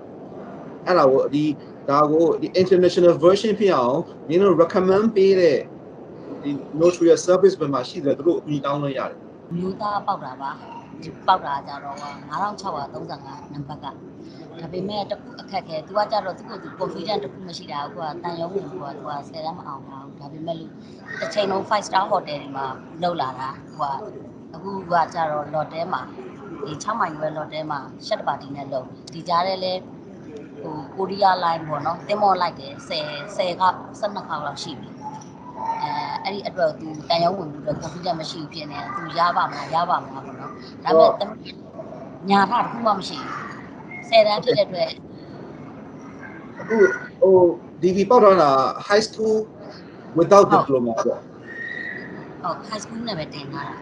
အဲ့ဒါကိုဒါကိုဒီ international version ဖြစ်အောင်မင်းတို့ recommend ပေးတဲ့ဒီ notary service ဘယ်မှာရှိတယ်သူတို့အပြီးတောင်းလို့ရတယ် မျိုးသားပေါက်တာပါပေါက်တာကြတော့9635နံပါတ်ကဒါပေမဲ့တခုအခက်ခဲသူကကြတော့သူ့ကိုသူ confident တခုမရှိတာကိုကတန်ရုံးဝင်ကိုကသူက10တန်းမအောင်ပါဘူးဒါပေမဲ့လို့တစ်ချိန်လုံး 5 star hotel တွေမှာလောက်လာတာဟိုကအခုကကြတော့ lot တဲမှာဒီ6မိုင်ရွယ် lot တဲမှာရှက်ပါတီနဲ့လောက်ဒီကြားထဲလဲဟိုကိုရီးယား line ပေါ့နော်တင်မောလိုက်တယ်10က12ခါလောက်ရှိပြီအဲ့ဒီအတွက်သူတန်ရုံးဝင်ပြီးတော့ confident မရှိဘူးဖြစ်နေတယ်သူရပါမလားပေါ့နော်ဒါပေမဲ့ညာထားတခုမှမရှိဘူး10တန်းဖြစ်တဲ့အတွက်အခုဟို DV ပေါက်တော့တာ high school without diploma ပေါ့ ဟုတ် high school နဲ့ပဲတင်ထားတာ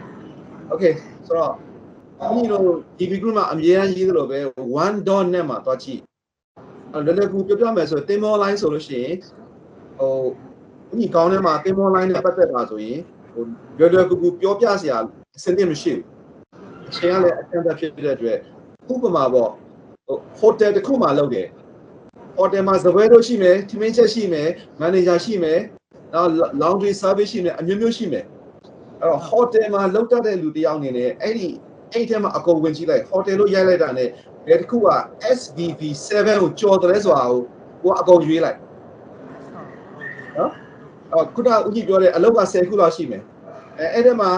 okay ဆိုတော့ဒီလို DV group မှာအမြဲတမ်းရေးသလိုပဲ 1.net မှာတွားကြည့်လွယ်လွယ်ကူပြောမယ်ဆိုတင်မော line ဆိုလို့ရှိရင်ဟိုဒီကောင်းထဲမှာတင်မော line နဲ့ပတ်သက်တာဆိုရင်ဟိုလွယ်လွယ်ကူပြောပြစရာအဆင်သင့်မရှိဘူးအချိန်ကလည်းအဆင်သင့်ဖြစ်တဲ့အတွက်ဥပမာပေါ့ဟိုတယ်တစ်ခုမှလုပ်တယ်ဟိုတယ်မှာဇပွဲတို့ရှိမယ်ထမင်းချက်ရှိမယ်မန်နေဂျာရှိမယ်နောက် laundry service ရှိမယ်အမျိုးမျိုးရှိမယ်အဲ့တော့ဟိုတယ်မှာလုပ်တတ်တဲ့လူတယောက်အနေနဲ့အဲ့ထဲမှာအကုန်ဝင်ကြည့်လိုက်ဟိုတယ်လို့ရိုက်လိုက်တာနဲ့ဘယ်တစ်ခုက SBV 7ကိုကြော်တယ်ဆိုတာကိုအကုန်ရွေးလိုက်နော်ခုနဦးကြီးပြောတဲ့အလောက်က10ခုလောက်ရှိမယ်အဲ့ထဲမှာ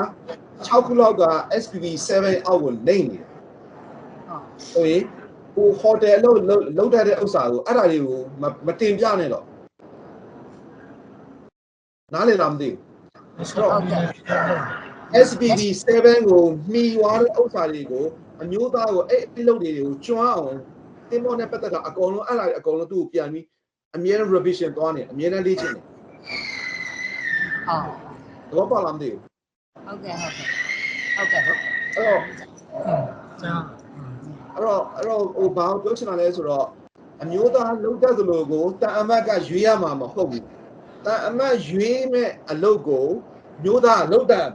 6ခုလောက်က SBV 7အောက်ကိုလိမ့်နေတယ်ဟုတ်ရင်ဟိုဟိုတယ်လောက်တဲ့ဥစ္စာကိုအဲ့ဒါတွေကိုမတင်ပြနဲ့တော့နားလည်လားမသိဘူးဆိုတော့ SBV 7ကိုမှီွားတဲ့ဥစ္စာတွေကိုအမျိုးသားကိုအဲ့ဒီလုပ်တွေကိုကျွမ်းအောင်တင်မောနဲ့ပတ်သက်တာအကုန်လုံးအဲ့ဒါတွေအကုန်လုံးသူ့ကိုပြန်ပြီးအမြဲတမ်း revision သွားနေအမြဲတမ်းလေ့ကျင့်နေဟုတ်တော့ပါလားမသိဘူးဟုတ်ကဲ့အဲ့တော့ဟိုဘာပြောချင်တာလဲဆိုတော့အမျိုးသားလုံးတက်သလိုကိုတန်အမတ်ကရွေးရမှာမဟုတ်ဘူးတန်အမတ်ရွေးမဲ့အလုပ်ကိုမျိုးသားလုံးတက်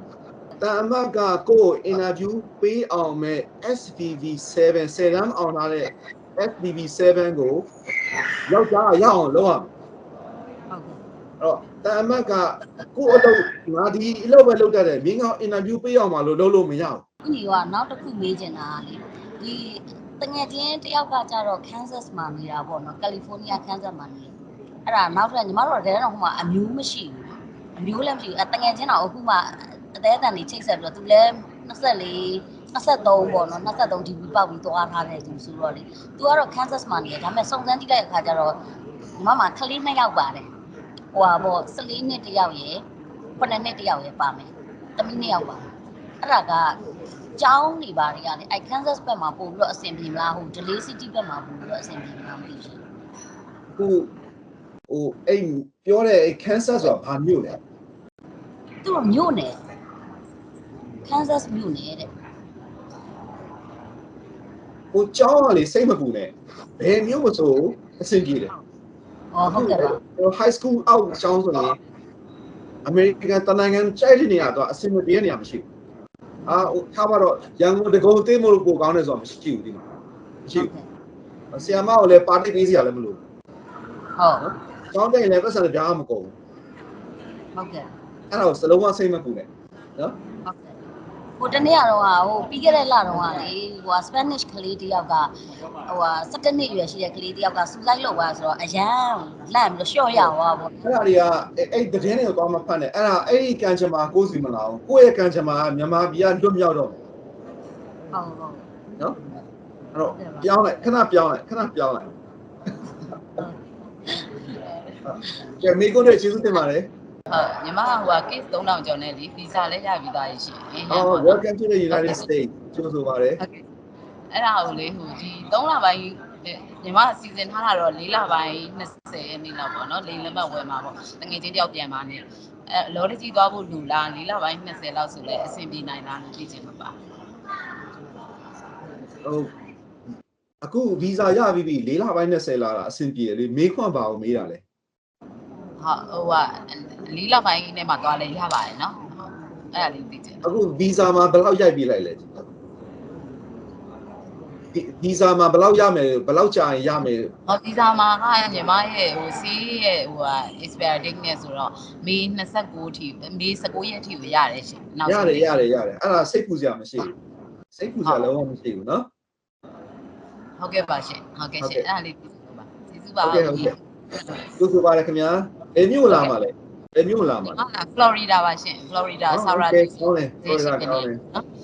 တန်အမတ်ကကိုယ် interview ပေးအောင်မဲ့ SPV 7 7 အောင်လာတဲ့ SPV 7ကိုယောက်ျားရအောင်လုပ်ရမယ်အဲ့တော့တန်အမတ်ကကိုယ်အလုပ်ငါဒီအလုပ်ပဲလုပ်တတ်တယ်မင်းက interview ပေးအောင်မလို့လုပ်လို့မရဘူးဦးညီကနောက်တစ်ခုမေးချင်တာလေဒီတငယ်ချင်းတယောက်ကကြတော့ Kansas မှာနေတာပေါ့နော် California Kansas မှာနေအဲ့ဒါနောက်ထပ်ညီမတို့ကတော့ဟိုမှာအမျိုးမရှိဘူးအမျိုးလည်းမရှိဘူးတငယ်ချင်းတော့အခုမှအသေးအတန်ကြီးချိတ်ဆက်ပြီးတော့သူလည်း23ပေါ့နော်23 DB ပေါက်ပြီးသွားထားတဲ့သူဆိုတော့လေသူကတော့ Kansas မှာနေတယ်ဒါပေမဲ့စုံစမ်းကြည့်တဲ့အခါကျတော့ညီမကလေး2ယောက်ပါတယ်ဟိုပါပေါ့14နှစ်တယောက်ရယ်9နှစ်တယောက်ရယ်ပါမယ်သမီး2ယောက်ပါအဲ့ဒါကကျောင်းနေပါတွေကလေအဲ Kansas ဘက်မှာပို့ပြီးတော့အဆင်ပြေမလားဟို Delay City ဘက်မှာပို့ပြီးတော့အဆင်ပြေမလားမသိဘူးရှင်ဟိုအဲ့ပြောတဲ့ Kansas ဆိုတာဘာမြို့လဲသူတို့မြို့နယ် Kansas မြို့နယ်တဲ့ဟိုကျောင်းကလေစိတ်မပူနဲ့ဘယ်မြို့မဆိုအဆင်ပြေတယ်ဟုတ်ကဲ့ပါဟို high school အောက်ကျောင်းဆိုရင်အမေရိကန်တနိုင်ငံကြိုက်တဲ့နေရာတော့အဆင်မပြေတဲ့နေရာမရှိဘူးဟိုထားပါတော့ရန်ကုန်တကုံသိမ်းမလို့ပိုကောင်းတယ်ဆိုတာမရှိဘူးဒီမှာမရှိဘူးဆီယမကိုလည်းပါတိပေးစရာလည်းမလိုဟုတ်ကျောင်းတိုင်းလည်းပတ်စံလည်းကြားမကုန်ဘူးဟုတ်ကဲ့အဲ့ဒါကိုစလုံးဝစိတ်မပူနဲ့နော်ဟိုတနေ့ကတော့ဟိုပြီးခဲ့တဲ့လတော့လေဟို Spanish ကလေးတယောက်ကဟို17နှစ်ရွယ်ရှိတဲ့ကလေးတယောက်ကစူးစိုက်လုပ်သွားဆိုတော့အရန်လန့်ပြီးတော့ရှော့ရသွားပေါ့အဲ့ဒါတွေကအဲ့တည်င်းတွေကိုသွားမဖတ်နဲ့အဲ့ဒီကန်ချမာကိုစီမလာအောင်ကိုယ့်ရဲ့ကန်ချမာကမြန်မာပြည်ကလွတ်မြောက်တော့ဟုတ်နော်အဲ့တော့ပြောင်းလိုက်ခဏပြောင်းလိုက်ကဲမိကုန်းတွေကျေးဇူးတင်ပါတယ်ဟုတ်ညီမကဟိုက case 3000ကျော်နဲ့ဒီဗီဇာလည်းရပြီးသားရရှင်welcome to the United States ကျေးဇူးပါတယ်အဲ့ဒါကိုလေဟိုဒီ3လပိုင်းညီမစီစဉ်ထားတာတော့4လပိုင်း20ရက်နေ့လောက်ပေါ့နော်လိန်လက်မှတ်ဝယ်မှာပေါ့တငယ်ချင်းတယောက်ပြန်มาနေလော်တကြီးသွားဖို့လူလား4လပိုင်း20လောက်ဆိုလဲအဆင်ပြေနိုင်လားလို့သိချင်မှာပါဟုတ်အခုဗီဇာရပြီးပြီ4လပိုင်း20လာတာအဆင်ပြေလေမေးခွန်းပါအောင်မေးတာလေဟိုက 4လပိုင်းနဲ့မှသွားလဲရပါတယ်နော်အဲ့ဒါလေးသိချင်အခု visa မှာဘယ်လောက်ရိုက်ပြီးလိုက်လဲvisa မှာဘယ်လောက်ရမယ်ဘယ်လောက်ကြာရင်ရမယ်ဟော visa မှာကညီမရဲ့ဟိုစီးရဲ့ဟိုဟာ expire date နဲ့ဆိုတော့မေ29အထိမေ19ရက်အထိကိုရတယ်ရှင်နောက်ရတယ်အဲ့ဒါစိတ်ပူစရာမရှိဘူးစိတ်ပူစရာလုံးဝမရှိဘူးနော်ဟုတ်ကဲ့ပါရှင်ဟုတ်ကဲ့ရှင်အဲ့ဒါလေးကျေးဇူးပါကျေးဇူးပါဟုတ်ကဲ့ကျေးဇူးပါတယ်ခင်ဗျာဘယ်မြို့လာမှာလဲဘယ်မြို့လာမှာလဲFlorida ပါရှင် Florida Sarasota ဟုတ်တယ် Florida ကောင်းတယ်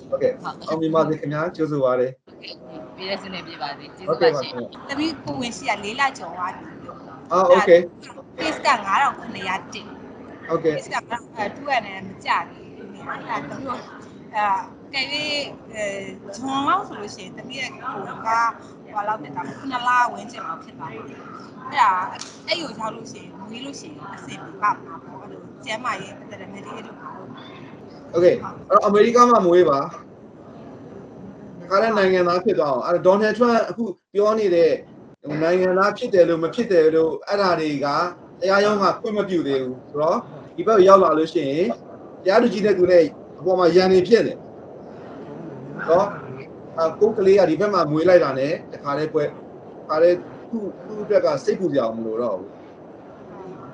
ဟုတ်ကဲ့အောင်မြင်ပါစေခင်ဗျာကျေးဇူးပါတယ်ပြည့်တဲ့စနေပြပါစေကျေးဇူးပါရှင်တမီးကိုဝင်ရှိရ4လကျော်သွားပြီโอเค case က9900တင်โอเค case ကတူရနေမကြဘူးအဲ့ဒါတမီးကဲဂျွန်လောက်ဆိုလို့ရှိရင်တမီးရဲ့ကိုကဘာလောက်တက်တာ9လဝန်းကျင်လောက်ဖြစ်သွားတယ်အဲ့ဒါအဲ့ကိုရောက်လို့ရှိရင်မွေးလို့ရှိရင်အဆင်ပြေပါမှာပေါ့အဲ့လိုကျမ်းမာရေးပတ်သက်တဲ့ medical လုပ်ပါလို့โอเคအဲ့တော့အမေရိကမှာမွေးပါခါတဲ့နိုင်ငံသားဖြစ်သွားအောင်အဲ့ဒေါ်နယ်ထရန့်အခုပြောနေတဲ့နိုင်ငံသားဖြစ်တယ်လို့မဖြစ်တယ်လို့အဲ့ဒါတွေကတရားရုံးကခွင့်မပြုသေးဘူးဆိုတော့ဒီဘက်ရောက်လာလို့ရှိရင်တရားသူကြီးတဲ့သူနဲ့အပေါ်မှာရန်နေဖြစ်နေနော်ကိုကလေးကဒီဘက်မှာမွေးလိုက်တာနဲ့တခါလေးပွဲခါလေးသူ့အတွက်ကစိတ်ပူကြအောင်မလို့တော့ဘူး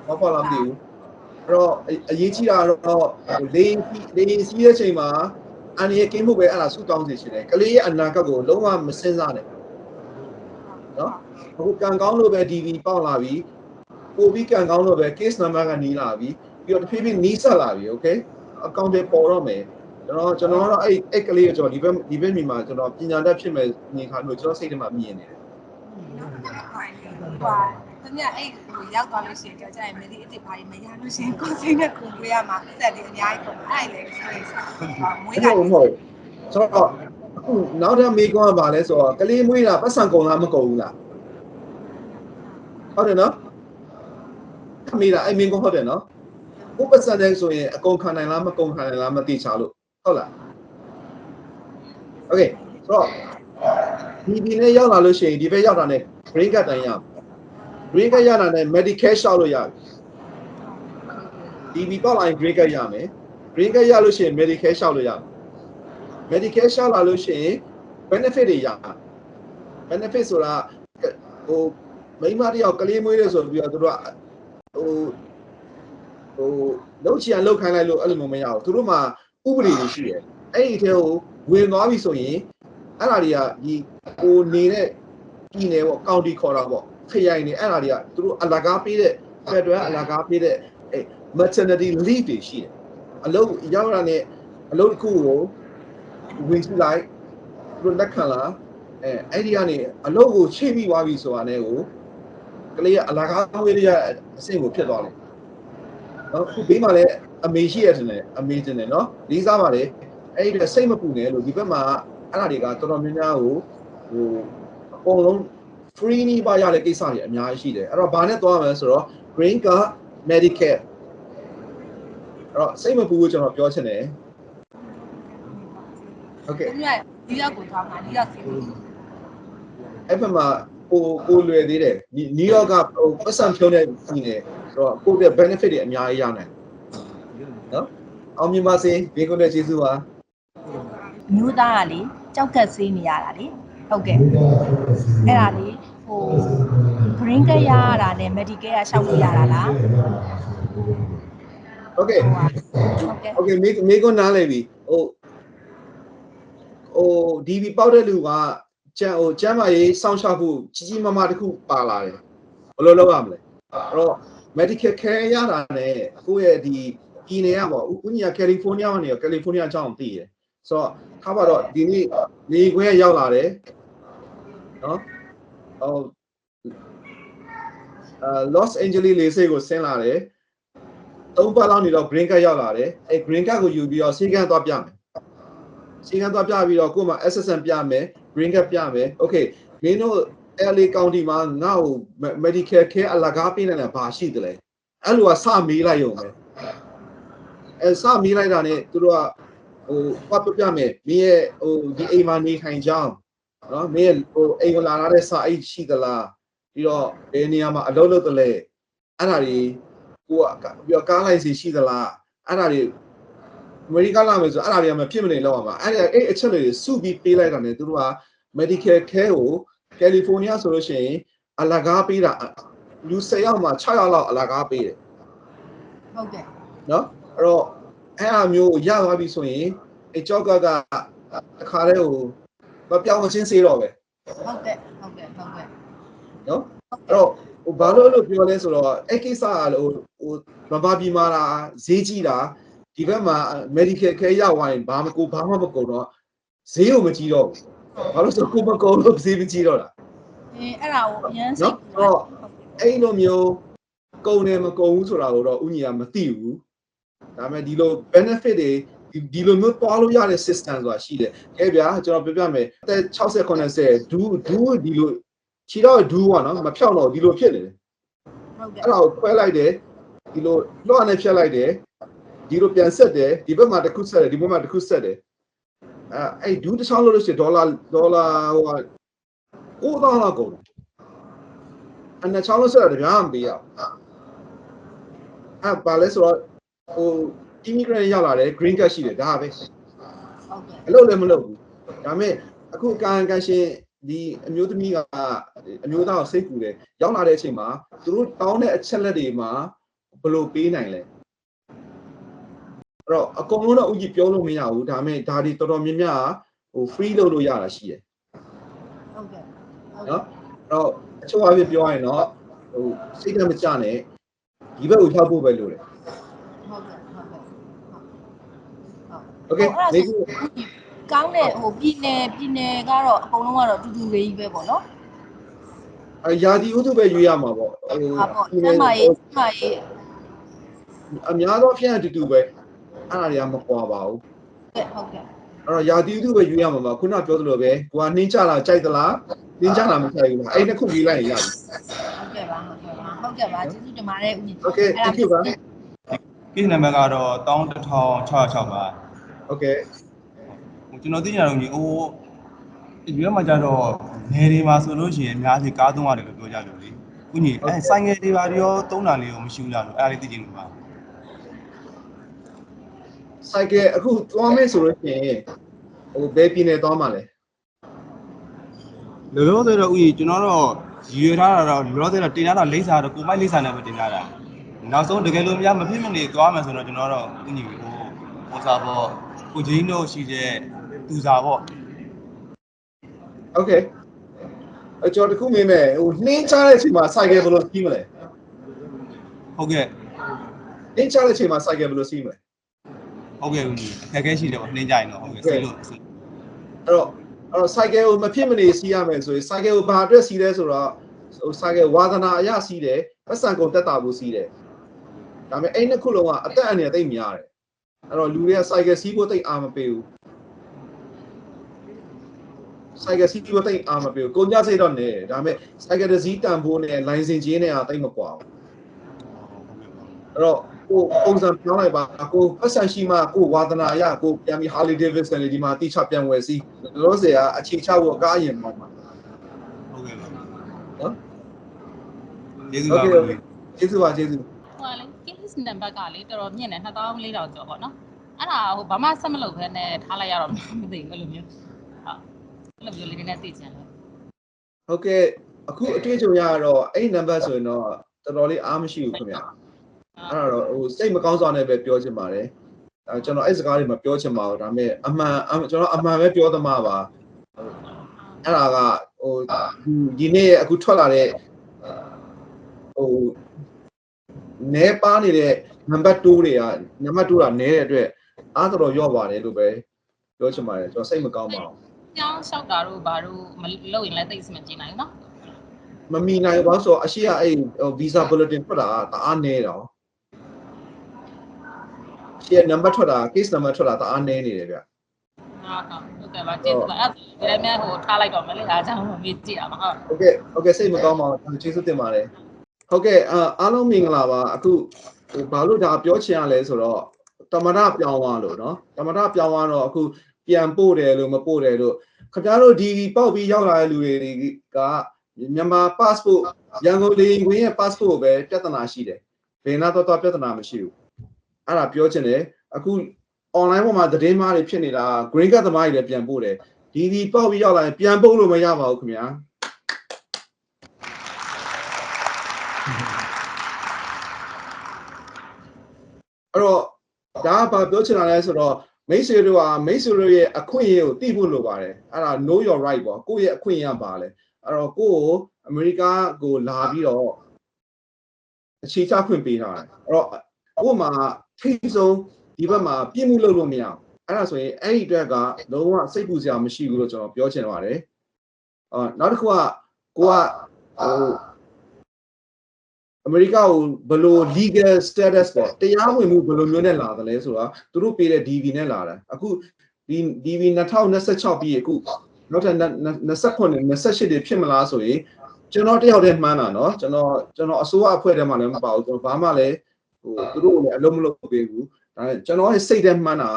ဘာမှလာမသိဘူးအဲ့တော့အရေးကြီးတာတော့လေစီးတဲ့ချိန်မှာအန်ရကင်းမှုပဲအဲ့ဒါဆူတောင်းစီရှိတယ်ကလေးရဲ့အနာဂတ်ကိုလုံးဝမစင်စားနဲ့နော်အခုကံကောင်းလို့ပဲ DV ပေါက်လာပြီပို့ပြီးကံကောင်းလို့ပဲ case number ကနီးလာပြီပြီးတော့တဖြည်းဖြည်းနီးဆက်လာပြီ okay account တွေပေါ်တော့မယ်ကျွန်တော်ကတော့အဲ့ကလေးကိုကျွန်တော်ဒီဘက်မြန်မာကျွန်တော်ပညာတတ်ဖြစ်မယ်နေခါလို့ကျွန်တော်စိတ်ထဲမှာမြင်နေတယ်ဟာတမီးအဲ့ဟိုရောက်သွားလို့ရှိရင်ကြောက်ကြရင်မဒီအစ်စ်ဘာကြီးမရလို့ရှိရင်ကိုယ်စိတ်နဲ့ကိုယ်တွေးရမှာဆက်တယ်အများကြီးပေါ့အဲ့လေဆိုရင်မွေးတာဟုတ်ဆိုတော့အခုနောက်ထပ်မေးခွန်းကပါလဲဆိုတော့ကလေးမွေးတာပတ်စံကုန်လားမကုန်ဘူးလားဟုတ်တယ်နော်မေးတာအဲ့မေးခွန်းဟုတ်တယ်နော်ကိုပတ်စံတဲ့ဆိုရင်အကုန်ခံနိုင်လားမကုန်ခံနိုင်လားမသိချလို့ဟုတ်လားโอเคဆိုတော့ဒီနေ့ရောက်လာလို့ရှိရင်ဒီဘက်ရောက်တာနဲ့ green card တိုင်းရ green card ရတာနဲ့ medical ရှောက်လို့ရတယ်ဒီပေါက်လာရင် green card ရမယ် green card ရလို့ရှိရင် medical ရှောက်လို့ရတယ် medical ရှောက်လာလို့ရှိရင် benefit တွေရ benefit ဆိုတာဟိုမိမတယောက်ကလေးမွေးတယ်ဆိုပြီးတော့သူတို့ကဟိုလုံးချီအောင်လောက်ခိုင်းလိုက်လို့အဲ့လိုမျိုးမရဘူးသူတို့မှာဥပဒေတွေရှိတယ်အဲ့ဒီထဲကိုဝင်သွားပြီဆိုရင်အဲ့ဒါတွေကဒီဟိုနေတဲ့ပြည်နယ်ပေါ့ကောင်တီခေါ်တာပေါ့ခရိုင်နေအဲ့ဒါတွေကသူတို့အလကားပေးတဲ့ federal အလကားပေးတဲ့အဲ့ maternity leave တွေရှိတယ်အလုပ်ရောက်တာနဲ့အလုပ်တစ်ခုကိုဝင်ကြည့်လိုက်သူတို့လက်ခံလာအဲ့ဒီကနေအလုပ်ကိုချိန်ပြီးသွားပြီဆိုတာနဲ့ကိုကလေးကအလကားဝေးရအဆင့်ကိုဖြစ်သွားတယ်နော်ခုဘေးမှာလည်းအမေရှိရတယ်နဲ့အမေတင်တယ်နော်လေးစားပါလေအဲ့ဒီစိတ်မပူနဲ့လို့ဒီဘက်မှာအဲ့ဒါတွေကတော်တော်များများကိုဟိုအကုန်လုံး free နီးပါရတဲ့ကိစ္စတွေအများကြီးရှိတယ်အဲ့တော့ဘာနဲ့သွားမလဲဆိုတော့ green card medicare အဲ့တော့စိတ်မပူဘူးကျွန်တော်ပြောချင်တယ်โอเคဒီရောက်ကိုသွားမှာဒီရောက်စီးလို့အဲ့ဘက်မှာကိုလွယ်သေးတယ်နယူးယောက်ကဟိုပတ်စံဖြုံးတဲ့ပြည်နယ်ဆိုတော့ကိုယ့်ရဲ့ benefit တွေအများကြီးရနိုင်နော်အောင်မြင်ပါစေဘေးကွန်းတဲ့ကျေးဇူးပါမျိုးသားကလေကြောက်ကက်ဆေးနေရတာလေဟုတ်ကဲ့အဲ့ဒါလေဟို green card ရတာနဲ့ medical ရရှောက်လို့ရတာလားโอเคโอเคမေကွန်းနားလည်ပြီဟို DV ပေါက်တဲ့လူကကျမ်းမာရေးစောင့်ရှောက်ဖို့ကြီးမားမားတစ်ခုပါလာတယ်ဘယ်လိုလုပ်ရမလဲအဲ့တော့ medical care ရတာနဲ့ကိုယ့်ရဲ့ဒီပြည်နယ်ကပေါ့ဦးညီက California ကနေ California အကြောင်းသိတယ်ဆိုတော့ထားပါတော့ဒီနေ့နေခွဲရောက်လာတယ်နော်Los Angeles လေဆိပ်ကိုဆင်းလာတယ်3ပတ်လောက်နေတော့ green card ရောက်လာတယ်အဲ green card ကိုယူပြီးတော့စီကံသွားပြမယ်စီကံသွားပြပြီးတော့ကိုယ်မှာ SSN ပြမယ် green card ပြမယ် okay မင်းတို့ LA County မှာငါ့ကို medical care အလကားပေးနိုင်တာဘာရှိတယ်လဲအဲ့လိုကစမေးလိုက်ရုံပဲအဲစမေးလိုက်တာနဲ့သူတို့ကဟိုပတ်ပြမယ်မင်းရဲ့ဟိုဒီအိမ်မှာနေထိုင်ကြောင်းနော်မင်းရဲ့ဟိုအိမ်ကိုလာတဲ့စာအိတ်ရှိသလားပြီးတော့ဘယ်နေရာမှာအလုပ်လုပ်တယ်လဲအဲ့ဒါတွေ ကိုကပြီးတော့ကားလိုက်စီရှိသလားအဲ့ဒါတွေအမေရိကန်လာမယ်ဆိုအဲ့ဒါတွေကမဖြစ်မနေလောက်အောင်ပါအဲ့အချက်တွေစုပြီးပေးလိုက်တာနဲ့သူတို့က medical care ကို California ဆိုလို့ရှိရင်အလကားပေးတာလူ10ယောက်မှာ6ယောက်လောက်အလကားပေးတယ်ဟုတ်ကဲ့နော်အဲ့တော့အဲ့အမျိုးရသွားပြီဆိုရင်အကြောက်ကအခါတည်းကိုမပြောင်းမချင်းစေးတော့ပဲဟုတ်ကဲ့နော်အဲ့တော့ဘာလို့လို့ပြောလဲဆိုတော့အဲ့ကိစ္စကလို့ဟိုမဘာပြည်မှာဈေးကြီးတာဒီဘက်မှာ medical care ရဝိုင်းဘာမှမကုန်တော့ဈေးကိုမကြီးတော့ဘူးဘာလို့ဆိုကိုမကုန်လို့ဈေးမကြီးတော့လားအဲ့ဒါကိုအရင်စိတ်တော့အဲ့လိုမျိုးကုန်တယ်မကုန်ဘူးဆိုတာကိုတော့ဥညီကမသိဘူးဒါပေမဲ့ဒီလို benefit တွေဒီလိုမျိုးတွားလို့ရတဲ့ system ဆိုတာရှိတယ်ကဲဗျာကျွန်တော်ပြောပြမယ်အသက်60 90ဒူးဒီလိုခြေတော့ဒူးပေါ့နော်မဖြောက်တော့ဒီလိုဖြစ်နေတယ်ဟုတ်ကဲ့အဲ့ဒါကိုခွဲလိုက်တယ်ဒီလိုလွှတ်နဲ့ဖြတ်လိုက်တယ်ဒီလိုပြန်ဆက်တယ်ဒီဘက်မှာတစ်ခုဆက်တယ်ဒီဘက်မှာတစ်ခုဆက်တယ်အဲ့ဒူးတစ်ချောင်းလို့ရှိရင်ဒေါ်လာဟို9000လောက်ကုန်တယ်အဲ့နှစ်ချောင်းလို့ဆက်တယ်ဗျာမပေးရအဲ့ဘာလဲဆိုတော့ဟို immigrant ရောက်လာတယ် green card ရှိတယ်ဒါပဲဟုတ်ကဲ့အလုပ်လည်းမလုပ်ဘူးဒါပေမဲ့အခုကန်ရှင်ဒီအမျိုးသမီးကအမျိုးသားကိုစိတ်ကူတယ်ရောက်လာတဲ့အချိန်မှာသူတို့တောင်းတဲ့အချက်လက်တွေမှာဘယ်လိုပေးနိုင်လဲအဲ့တော့အကုန်လုံးတော့ဥကြီးပြောလို့မရဘူးဒါပေမဲ့ဒါတွေတော်တော်များများဟို free လုပ်လို့ရတာရှိတယ်ဟုတ်ကဲ့နော်အဲ့တော့အချို့အဖြစ်ပြောရရင်တော့ဟိုစိတ်ကမကြနဲ့ဒီဘက်ကိုထောက်ဖို့ပဲလို့တယ်โอเคနေကောင်းတဲ့ဟိုပြည်နယ်ကတော့အကုန်လုံးကတော့တူတူလေးကြီးပဲပေါ့နော်ရာသီဥတုပဲရွေးရမှာပေါ့ဟိုကျမရေးအများသောဖြင့်အတူတူပဲအဲ့ဒါတွေကမကွာပါဘူးဟုတ်ကဲ့အဲ့တော့ရာသီဥတုပဲရွေးရမှာပါခုနပြောသလိုပဲကိုကနှင်းချလာကြိုက်သလားနှင်းချလာမကြိုက်ဘူးလားအဲ့နှစ်ခုပြီးလိုက်ရင်ရပြီဟုတ်ကဲ့ပါကျေးဇူးတင်ပါတယ်ဦးညီ Okay thank you ပါ case number ကတော့11606ပါဟုတ်ကဲ့ကျွန်တော်သိကြတော့ညီဟိုဒီဘက်မှာကျတော့နေတွေမှာဆိုလို့ရှိရင်အများကြီးကားသုံးရတယ်လို့ပြောကြလို့လေခုညီအဲဆိုင်ငယ်တွေပါရောသုံးတာလေးကိုမရှိဘူးလားလို့အဲ့ဒါလေးသိချင်လို့ပါဆိုင်ကယ်အခုသွားမယ်ဆိုလို့ရှိရင်ဟိုဘယ်ပြည်နယ်သွားမှာလဲလောလောဆယ်တော့ဦးကြီးကျွန်တော်တော့ရွေထားတာတော့လောလောဆယ်တော့တင်ထားတာလိမ့်စာတော့ကိုမိုက်လိမ့်စာနဲ့ပဲတင်ထားတာနောက်ဆုံးတကယ်လို့များမဖြစ်မနေသွားမယ်ဆိုတော့ကျွန်တော်တော့ဦးညီဟိုစားပေါ့ကိုဂျင်းတို့ရှိတဲ့သူစားပေါ့โอเคကျွန်တော်တခုမေးမယ်ဟိုနှင်းချတဲ့အချိန်မှာဆိုင်ကယ်ဘယ်လိုစီးမလဲဟုတ်ကဲ့နှင်းချတဲ့အချိန်မှာဆိုင်ကယ်ဘယ်လိုစီးမလဲဟုတ်ကဲ့ဦးကြီးအခက်အခဲရှိတယ်ပေါ့နှင်းကြရင်တော့ဟုတ်ကဲ့စီးလို့အဲ့တော့ဆိုင်ကယ်ကိုမဖြစ်မနေစီးရမယ်ဆိုရင်ဆိုင်ကယ်ကိုဘာအတွက်စီးလဲဆိုတော့ဟိုဆိုင်ကယ်ဝါသနာအရစီးတယ်ပတ်စံကုန်တက်တာဖို့စီးတယ်ဒါပေမဲ့အဲ့နှစ်ခုလုံးကအသက်အန္တရာယ်သိပ်များတယ်အဲ့တော့လူတွေကဆိုင်ကယ်စီးဖို့သိပ်အားမပေးဘူးဆိုင်ကယ်စီးဖို့သိပ်အားမပေးဘူးကုန်ကြစိတ်တော့နေဒါပေမဲ့ဆိုင်ကယ်တစ်စီးတန်ဖိုးနဲ့လိုင်စင်ချင်းနဲ့သိပ်မကွာဘူးအဲ့တော့ကိုပုံစံပြောင်းလိုက်ပါကိုပတ်စံရှိမှကိုဝါသနာအရကိုပြန်ပြီး Harley Davidson လေးဒီမှာတိချပြန်ဝယ်စီလောဆယ်ကအခြေချဖို့အကားအရင်ပေါ့မှာဟုတ်ကဲ့ပါနော်ကျေးဇူးပါကျေးဇူးပါကျေးဇူးဟိုလေ case number ကလေတော်တော်မြင့်တယ်2400ကျော်ပေါ့နော်အဲ့ဒါဟိုဘာမှဆက်မလုပ်ဘဲနဲ့ထားလိုက်ရတော့မသိဘူးအဲ့လိုမျိုးဟုတ်အဲ့လိုမျိုးလေးနည်းသိချင်တယ်ဟုတ်ကဲ့အခုအတွေ့အကြုံရတော့အဲ့ number ဆိုရင်တော့တော်တော်လေးအားမရှိဘူးခင်ဗျာအဲ့တော့ဟိုစိတ်မကောင်းစွာနဲ့ပဲပြောချင်ပါတယ်ကျွန်တော်အဲ့စကားတွေမပြောချင်ပါဘူးဒါပေမဲ့အမှန်ကျွန်တော်အမှန်ပဲပြောသမှာပါအဲ့ဒါကဟိုဒီနေ့အခုထွက်လာတဲ့ဟိုနဲပါနေတဲ့ number 2တွေကနံပါတ်2ကနဲတဲ့အတွက်အားတော်ရော့ပါတယ်လို့ပဲပြောချင်ပါတယ်ကျွန်တော်စိတ်မကောင်းပါဘူးကျောင်းလျှောက်တာတို့ဘာတို့မလုပ်ရင်လည်းသိစမကြည့်နိုင်ဘူးနော်မမီနိုင်ဘူးဆိုတော့အရှိကအဲ့ visa bulletin ထွက်တာတအားနဲတော့ရှေ့ number ထွက်တာ case number ထွက်တာတအားနဲနေတယ်ဗျဟုတ်ကဲ့ပါကျေးဇူးပါအဲ့ဒါလည်းများဟိုထားလိုက်တော့မလဲအားကြောင့်မေးကြည့်တာပါဟုတ်ကဲ့စိတ်မကောင်းပါဘူးကျေးဇူးတင်ပါတယ်ဟုတ်ကဲ့အားလုံးမင်္ဂလာပါအခုဟိုဘာလို့ဒါပြောချင်ရလဲဆိုတော့တမရပြောင်းသွားလို့เนาะတမရပြောင်းသွားတော့အခုပြန်ပို့တယ်လို့မပို့တယ်လို့ခင်ဗျားတို့ဒီပေါက်ပြီးရောက်လာတဲ့လူတွေကမြန်မာ passport ရန်ကုန်လေယာဉ်ကွင်းရဲ့ passport ပဲပြဿနာရှိတယ်ဘ ဘယ်နာတော့ပြဿနာမရှိဘူးအဲ့ဒါပြောချင်တယ်အခု online ပေါ်မှာသတင်းမှားတွေဖြစ်နေတာ green card သမားတွေလည်းပြန်ပို့တယ်ဒီပေါက်ပြီးရောက်လာရင်ပြန်ပို့လို့မရပါဘူးခင်ဗျာအဲ့တော့ဒါကဘာပြောချင်တာလဲဆိုတော့မိတ်ဆွေတို့ရဲ့အခွင့်အရေးကိုသိဖို့လိုပါတယ်အဲ့ဒါ know your right ပေါ့ကိုယ့်ရဲ့အခွင့်အရေးပါလဲအဲ့တော့ကိုယ့်ကိုအမေရိကကိုလာပြီးတော့အခြေချခွင့်ပေးထားတယ်အဲ့တော့ကိုယ့်မှာထိဆုံးဒီဘက်မှာပြည့်မှုလုပ်လို့မရဘူးအဲ့ဒါဆိုရင်အဲ့ဒီအတွက်ကလုံးဝစိတ်ပူစရာမရှိဘူးလို့ကျွန်တော်ပြောချင်ပါတယ်နောက်တစ်ခုကကိုကအမေရိကကိုဘယ်လို legal status ပေါ့တရားဝင်မှုဘယ်လိုမျိုးနဲ့လာတယ်လဲဆိုတာသူတို့ပေးတဲ့ DV နဲ့လာတယ်အခုဒီ DV 2026ပြီးအခုနောက်ထပ်29 28တွေဖြစ်မလားဆိုရင်ကျွန်တော်တယောက်တည်းမှန်းတာเนาะကျွန်တော်အစိုးရအဖွဲ့ထဲမှာလည်းမပါဘူးကျွန်တော်ဘာမှလည်းသူတို့လည်းအလုံးမလုပ်ပေးဘူးဒါနဲ့ကျွန်တော်ရဲ့စိတ်ထဲမှန်းတာ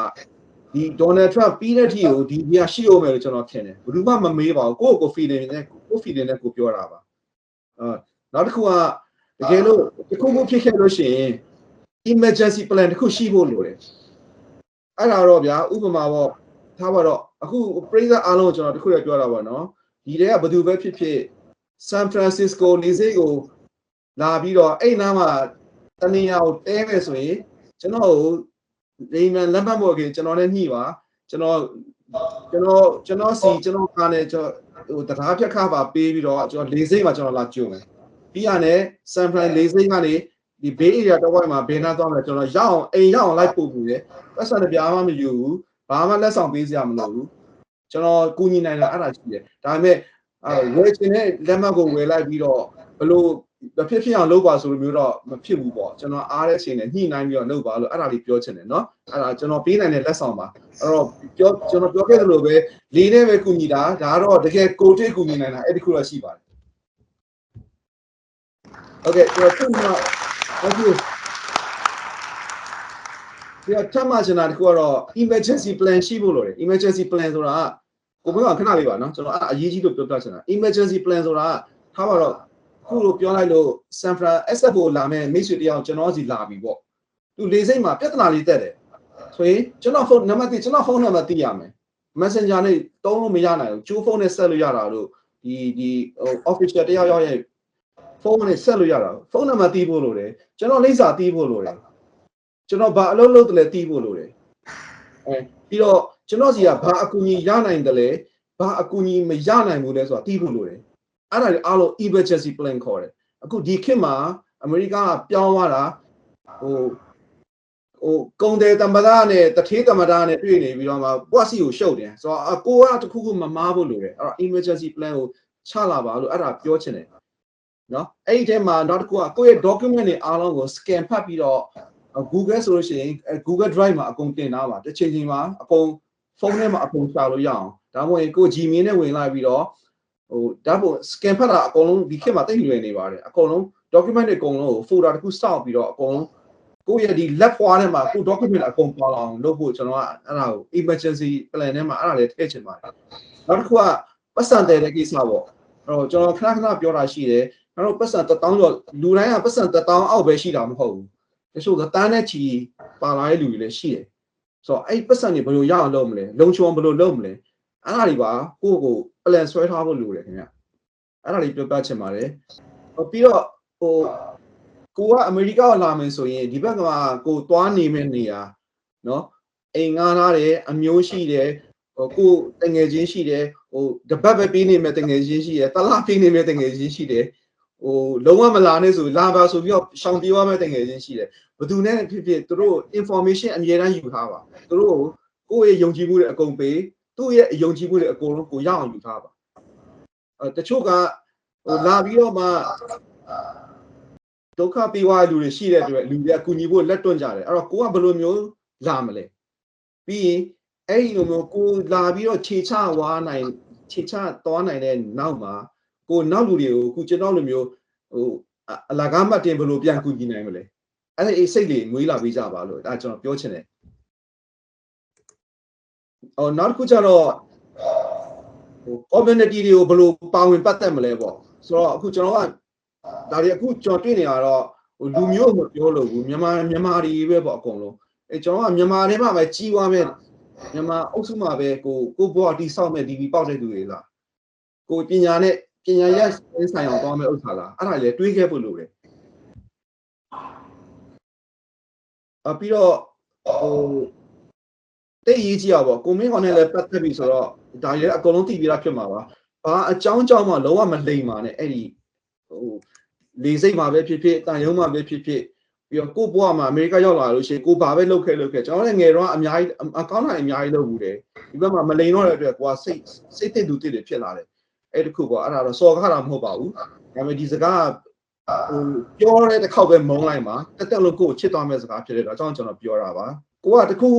ဒီ Donald Trump ပြီးတဲ့ထိကိုဒီပြရှိအောင်မယ်လို့ကျွန်တော်ထင်တယ်ဘယ်သူမှမမေးပါဘူးကိုယ့် feeling နဲ့ကိုပြောတာပါနောက်တစ်ခုကတကယ်လို့တစ်ခုခုဖြစ်ခဲ့လို့ရှိရင် emergency plan တစ်ခုရှိဖို့လိုတယ်အဲ့ဒါတော့ဗျာဥပမာပေါ့ထားပါတော့အခု Fraser အားလုံးကျွန်တော်တစ်ခုရပြောတာပေါ့နော်ဒီတဲကဘယ်သူပဲဖြစ်ဖြစ် San Francisco လေဆိပ်ကိုလာပြီးတော့အဲ့နားမှာတနေရာကိုတဲမယ်ဆိုရင်ကျွန်တော်ကိုလိမ်မြန်လက်မှတ်မို့ကျွန်တော်လည်းညှိပါကျွန်တော်စီကျွန်တော်ကားနဲ့ကျွန်တော်ဟိုတရားဖြတ်ခါပါပေးပြီးတော့ကျွန်တော်လေဆိပ်မှာကျွန်တော်လာကြုံမယ်ပြီးရတယ် San Fran လေဆိပ်ကနေဒီ Bay Area တော့ဘက်မှာဘယ်နာသွားမလဲကျွန်တော်ရောက်အောင်အိမ်ရောက်အောင်လိုက်ပို့ပြီးတယ်ပတ်စံတပြားမှမယူဘူးဘာမှလက်ဆောင်ပေးစရာမလိုဘူးကျွန်တော်ကူညီနိုင်တာအဲ့ဒါရှိတယ်ဒါပေမဲ့ဝယ်ချင်တဲ့လက်မှတ်ကိုဝယ်လိုက်ပြီးတော့ဘလို့ဖြစ်အောင်လုပ်ပါဆိုလိုမျိုးတော့မဖြစ်ဘူးပေါ့ကျွန်တော်အားတဲ့အချိန်နဲ့ညှိနှိုင်းပြီးတော့လုပ်ပါလို့အဲ့ဒါလေးပြောချင်တယ်เนาะအဲ့ဒါကျွန်တော်ပေးနိုင်တဲ့လက်ဆောင်ပါအဲ့တော့ကျွန်တော်ပြောခဲ့သလိုပဲလေးနဲ့ပဲကူညီတာဒါတော့တကယ်ကိုတိတ်ကူညီနိုင်တာအဲ့ဒီခုတော့ရှိပါတယ် Okay ကျွန်တော်thank you ဒီအထက်မှာကျွန်တော်ကတော့ emergency plan ရှိဖို့လိုတယ် emergency plan ဆိုတာကိုပြောခဏလေးပါเนาะကျွန်တော်အရေးကြီးလို့ပြောပြချင်တာ emergency plan ဆိုတာထားပါတော့ခုလိုပြောလိုက်လို့ San Fran SFO လာမယ်မိတ်ဆွေတယောက်ကျွန်တော်စီလာပြီပေါ့သူလေစိတ်မှာပြဿနာလေးတက်တယ်ဆိုရင်ကျွန်တော်ဖုန်းနံပါတ်ကျွန်တော်ဖုန်းနံပါတ်သိရမယ် Messenger နဲ့တုံးလို့မရနိုင်ဘူးကျိုးဖုန်းနဲ့ဆက်လို့ရတာလို့ဒီ official တယောက်ရဲ့ဖုန်းနဲ့ဆက်လို့ရတာဖုန်းနံပါတ်သိဖို့လိုတယ်ကျွန်တော်လိပ်စာသိဖို့လိုတယ်ကျွန်တော်ဘာအလုပ်လုပ်တယ်လဲသိဖို့လိုတယ်ပြီးတော့ကျွန်တော်စီကဘာအကူအညီရနိုင်တယ်လဲဘာအကူအညီမရနိုင်ဘူးလဲဆိုတာသိဖို့လိုတယ်အဲ့ဒါအားလုံး emergency plan ခေါ်တယ်အခုဒီခေတ်မှာအမေရိကပြောင်းသွားတာဟိုကုန်တယ်တမ္ပဒါနဲ့တထေးတမ္ပဒါနဲ့တွေ့နေပြီးတော့မှပွားစီကိုရှုပ်တယ်ဆိုတော့ကိုကတခုခုမမားဖို့လိုတယ်အဲ့တော့ emergency plan ကိုချလာပါလို့အဲ့ဒါပြောချင်တယ်နော်အဲ့ဒီထဲမှာနောက်တစ်ခုကကိုယ့်ရဲ့ document တွေအားလုံးကို scan ဖတ်ပြီးတော့ Google ဆိုလို့ရှိရင် Google Drive မှာအကုန်တင်ထားပါတစ်ချိန်ချိန်မှာအကုန်ဖုန်းထဲမှာအကုန်ရှာလို့ရအောင်ဒါမှမဟုတ်ကို Gmail နဲ့ဝင်လိုက်ပြီးတော့ဟိုဒါပေါ့ scan ဖတ်တာအကုန်လုံးဒီခေတ်မှာသိလွယ်နေပါတယ်အကုန်လုံး document တွေအကုန်လုံးကို folder တစ်ခုစောင့်ပြီးတော့အကုန်လုံးကိုယ့်ရဲ့ဒီ left ဖွားထဲမှာကို document အကုန်ပါအောင်လုပ်ဖို့ကျွန်တော်ကအဲ့ဒါကို emergency plan ထဲမှာအဲ့ဒါလေးထည့်ချင်ပါတယ်နောက်တစ်ခုကပတ်စံတဲ့ကိစ္စပေါ့အဲ့တော့ကျွန်တော်ခဏပြောတာရှိတယ်အဲ့တော့ပတ်စံ1000ကျော်လူတိုင်းကပတ်စံ1000အောက်ပဲရှိတာမဟုတ်ဘူးတချို့ကတန်းနဲ့ချီပါလာတဲ့လူတွေလည်းရှိတယ်ဆိုတော့အဲ့ပတ်စံတွေဘယ်လိုရအောင်လုပ်မလဲလုံချုံဘယ်လိုလုပ်မလဲအဲ့ဒါတွေပါကိုယ့်ကို plan ဆွဲထားဖို့လိုတယ်ခင်ဗျအဲ့ဒါလေးပြောပြချင်ပါတယ်ပြီးတော့ဟိုကိုကအမေရိကကိုလာမယ်ဆိုရင်ဒီဘက်ကကိုသွားနေမယ့်နေရာเนาะအိမ်ငှားထားတယ်အမျိုးရှိတယ်ဟိုကိုတငယ်ချင်းရှိတယ်ဟိုတပတ်ပဲပေးနေမယ့်တငယ်ချင်းရှိတယ်တလားပေးနေမယ့်တငယ်ချင်းရှိတယ်ဟိုလုံးဝမလာနဲ့ဆိုလာပါဆိုပြီးတော့ရှောင်ပြေးသွားမယ့်တငယ်ချင်းရှိတယ်ဘယ်သူနဲ့ဖြစ်ဖြစ်သူတို့ information အမြဲတမ်းယူထားပါသူတို့ကိုယ့်ရဲ့ယုံကြည်မှုတွေအကုန်ပေးသူ့ရဲ့ယုံကြည်မှုတွေအကုန်လုံးကိုရအောင်ယူထားပါတချို့ကဟိုလာပြီးတော့မှဒုက္ခပေးသွားတဲ့လူတွေရှိတဲ့အတွက်လူတွေကကူညီဖို့လက်တွန့်ကြတယ်အဲ့တော့ကိုကဘယ်လိုမျိုးလာမလဲပြီးရင်အဲ့ဒီလိုမျိုးကိုလာပြီးတော့ခြေချသွားနိုင်တဲ့နောက်မှာကိုနောက်လူတွေကိုခုကျွန်တော်လိုမျိုးဟိုအလကားမှတ်တင်ဘယ်လိုပြန်ကူညီနိုင်မလဲအဲ့ဒါစိတ်လေးငွေးလာပေးကြပါလို့ဒါကျွန်တော်ပြောချင်တယ်နောက်တစ်ခုကျတော့ဟို community တွေကိုဘယ်လိုပါဝင်ပတ်သက်မလဲပေါ့ဆိုတော့အခုကျွန်တော်ကဒါတွေအခုကျွန်တော်တွေ့နေရတော့ဟ လူမျိုးမပြောလို့ဘူးမြန်မာတွေပဲပေါ့အကုန်လုံးကျွန်တော်ကမြန်မာတွေမှာပဲကြီးွားမဲ့မြန်မာအုပ်စုမှာပဲကိုဘွားတီဆောက်မဲ့ဒီပေါက်တဲ့သူတွေလားကိုပညာရက်ဆိုင်အောင်သွားမဲ့ဥစ္စာလားအဲ့ဒါလည်းတွေးခဲ့ဖို့လိုတယ်ပြီးတော့တိတ်ရေးကြည့်ရပါကိုမင်းကောင်နဲ့လည်းပတ်သက်ပြီဆိုတော့ဒါလည်းအကုန်လုံးသိပြီးသားဖြစ်မှာပါဘာအကြောင်းကြောင့်မှလုံးဝမလိမ်ပါနဲ့အဲ့ဒီလေစိတ်မှာပဲဖြစ်ဖြစ်တန်ရုံးမှာပဲဖြစ်ဖြစ်ပြီးတော့ကိုဘွားမှာအမေရိကရောက်လာလို့ရှိရင်ကိုဘာပဲလုပ်ခဲ့ကျွန်တော်လည်းငယ်တော့အများကြီးအကောင်းတာအများကြီးလုပ်ဘူးတယ်ဒီဘက်မှာမလိမ်တော့တဲ့အတွက်ကိုကစိတ်သစ်သူတစ်တွေဖြစ်လာတယ်အဲ့တခုပေါ့အဲ့ဒါတော့စော်ကားတာမဟုတ်ပါဘူးဒါပေမဲ့ဒီစကားပြောတဲ့တစ်ခေါက်ပဲမုန်းလိုက်မှာတက်လို့ကိုချစ်သွားမဲ့စကားဖြစ်တယ်ဒါကြောင့်ကျွန်တော်ပြောတာပါကိုကတခု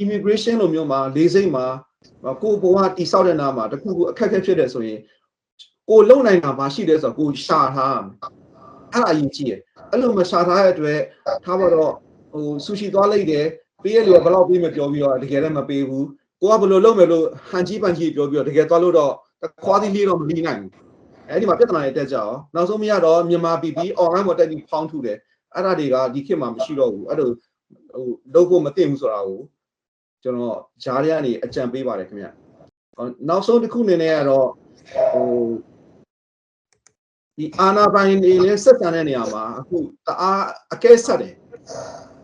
immigration လိုမျိုးမှာလေးစိတ်မှာကိုဘဝတိဆောက်တဲ့နာမှာတခုအခက်အခဲဖြစ်တယ်ဆိုရင်ကိုလုံနိုင်တာမရှိတယ်ဆိုတော့ကိုရှာထားအဲ့ဒါအရင်ကြည့်ရအဲ့လိုမရှာထားတဲ့အတွက်ထားပါတော့ဆူရှီသွားလိုက်တယ်ပေးရလို့ဘယ်လောက်ပေးမပြောပြီးတော့တကယ်လည်းမပေးဘူးကိုကဘယ်လိုလုပ်မယ်လို့ဟန်ကြီးပန်ကြီးပြောပြီးတော့တကယ်သွားလို့တော့ခွားသီးလေးတော့မပြီးနိုင်ဘူးအဲ့ဒီမှာပြဿနာတွေတက်ကြအောင်နောက်ဆုံးမရတော့မြန်မာ PP online ပေါ်တက်ပြီးဖောင်းထုတယ်အဲ့ဒါတွေကဒီခေတ်မှာမရှိတော့ဘူးအဲ့လိုလုပ်ဖို့မသိဘူးဆိုတာကိုကျွန်တော်ဂျားတွေကနေအကြံပေးပါတယ်ခင်ဗျနောက်ဆုံးတစ်ခုအနေနဲ့ကတော့ဒီအာနာပိုင်နေနဲ့ဆက်ဆံတဲ့နေရာမှာအခုတအားအကဲဆက်တယ်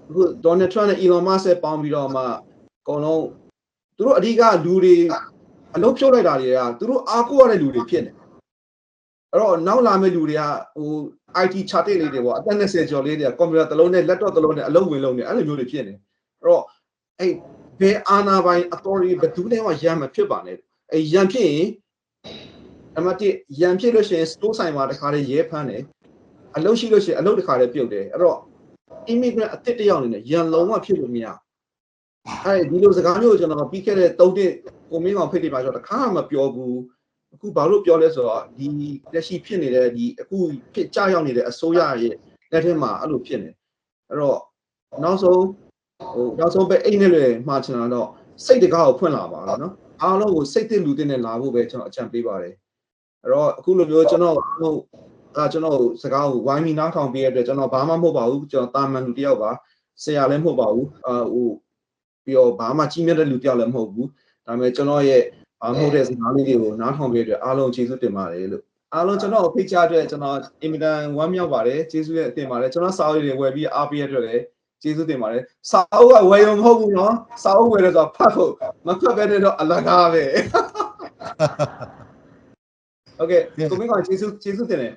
အခုဒေါ်နယ်ထရန့်နဲ့အီလွန်မတ်စ်ပေါင်းပြီးတော့မှအကုန်လုံးသူတို့အဓိကလူတွေအလုပ်ဖြုတ်လိုက်တာတွေကသူတို့အားကိုးရတဲ့လူတွေဖြစ်နေအဲ့တော့နောက်လာမဲ့လူတွေကIT ချတဲ့လေးတွေပေါ့အသက်20ကျော်လေးတွေကကွန်ပျူတာတစ်လုံးနဲ့ laptop တစ်လုံးနဲ့အလုပ်ဝင်လုပ်နေအဲ့လိုမျိုးတွေဖြစ်နေအဲ့တော့အဲ့ဘယ်အာနာပိုင် authority ဘယ်သူနဲ့မှရံမဖြစ်ပါနဲ့အဲ့ရံဖြစ်ရင်အမတိရံဖြစ်လို့ရှိရင်စတိုးဆိုင်မှာတခါလေးရဲဖမ်းတယ်အလုပ်ရှိလို့ရှိရင်အလုပ်တခါလေးပြုတ်တယ်အဲ့တော့ immigrant အသစ်တယောက်အနေနဲ့ရံလုံးဝဖြစ်လို့မရအဲ့ဒီလိုစကားမျိုးကျွန်တော်ပြီးခဲ့တဲ့3နှစ်ကိုမင်းကောင်ဖိတ်တယ်ပါဆိုတော့တခါမှမပြောဘူးအခုဘာလို့ပြောလဲဆိုတော့ဒီလက်ရှိဖြစ်နေတဲ့ဒီအခုဖြစ်ကြရောက်နေတဲ့အစိုးရရဲ့လက်ထက်မှာအဲ့လိုဖြစ်နေအဲ့တော့နောက်ဆုံးပဲအိတ်နဲ့လေမှာချင်တာတော့စိတ်တကားကိုဖွင့်လာပါတော့နော်အားလုံးကိုစိတ်တစ်လူတစ်နဲ့လာဖို့ပဲကျွန်တော်အကြံပေးပါတယ်အဲ့တော့အခုလိုမျိုးကျွန်တော်စကားကိုဝိုင်းပြီးနားထောင်ပေးရတဲ့ကျွန်တော်ဘာမှမဟုတ်ပါဘူးကျွန်တော်တာမန်လူတယောက်ပါဆရာလည်းမဟုတ်ပါဘူးပြီးတော့ဘာမှကြီးမြတ်တဲ့လူတယောက်လည်းမဟုတ်ဘူးဒါပေမဲ့ကျွန်တော်ရဲ့မဟုတ်တဲ့စကားလေးတွေကိုနားထောင်ပေးတဲ့အတွက်အားလုံးကျေးဇူးတင်ပါတယ်လို့အားလုံးကျွန်တော်ဖိတ်ကြားအတွက်ကျွန်တော်အင်မတန်ဝမ်းမြောက်ပါတယ်ကျေးဇူးတင်ပါတယ်ကျွန်တော်စာအုပ်တွေဝယ်ပြီးအားပေးရတဲ့အတွက်လည်းကျေးဇူးတင်ပါတယ်စာအုပ်ကဝယ်ရုံမဟုတ်ဘူးနော်စာအုပ်ဝယ်ရဆိုဖတ်ဖို့မဖတ်ပဲတော့အလကားပဲโอเคကိုမင်းကကျေးဇူးတင်တယ်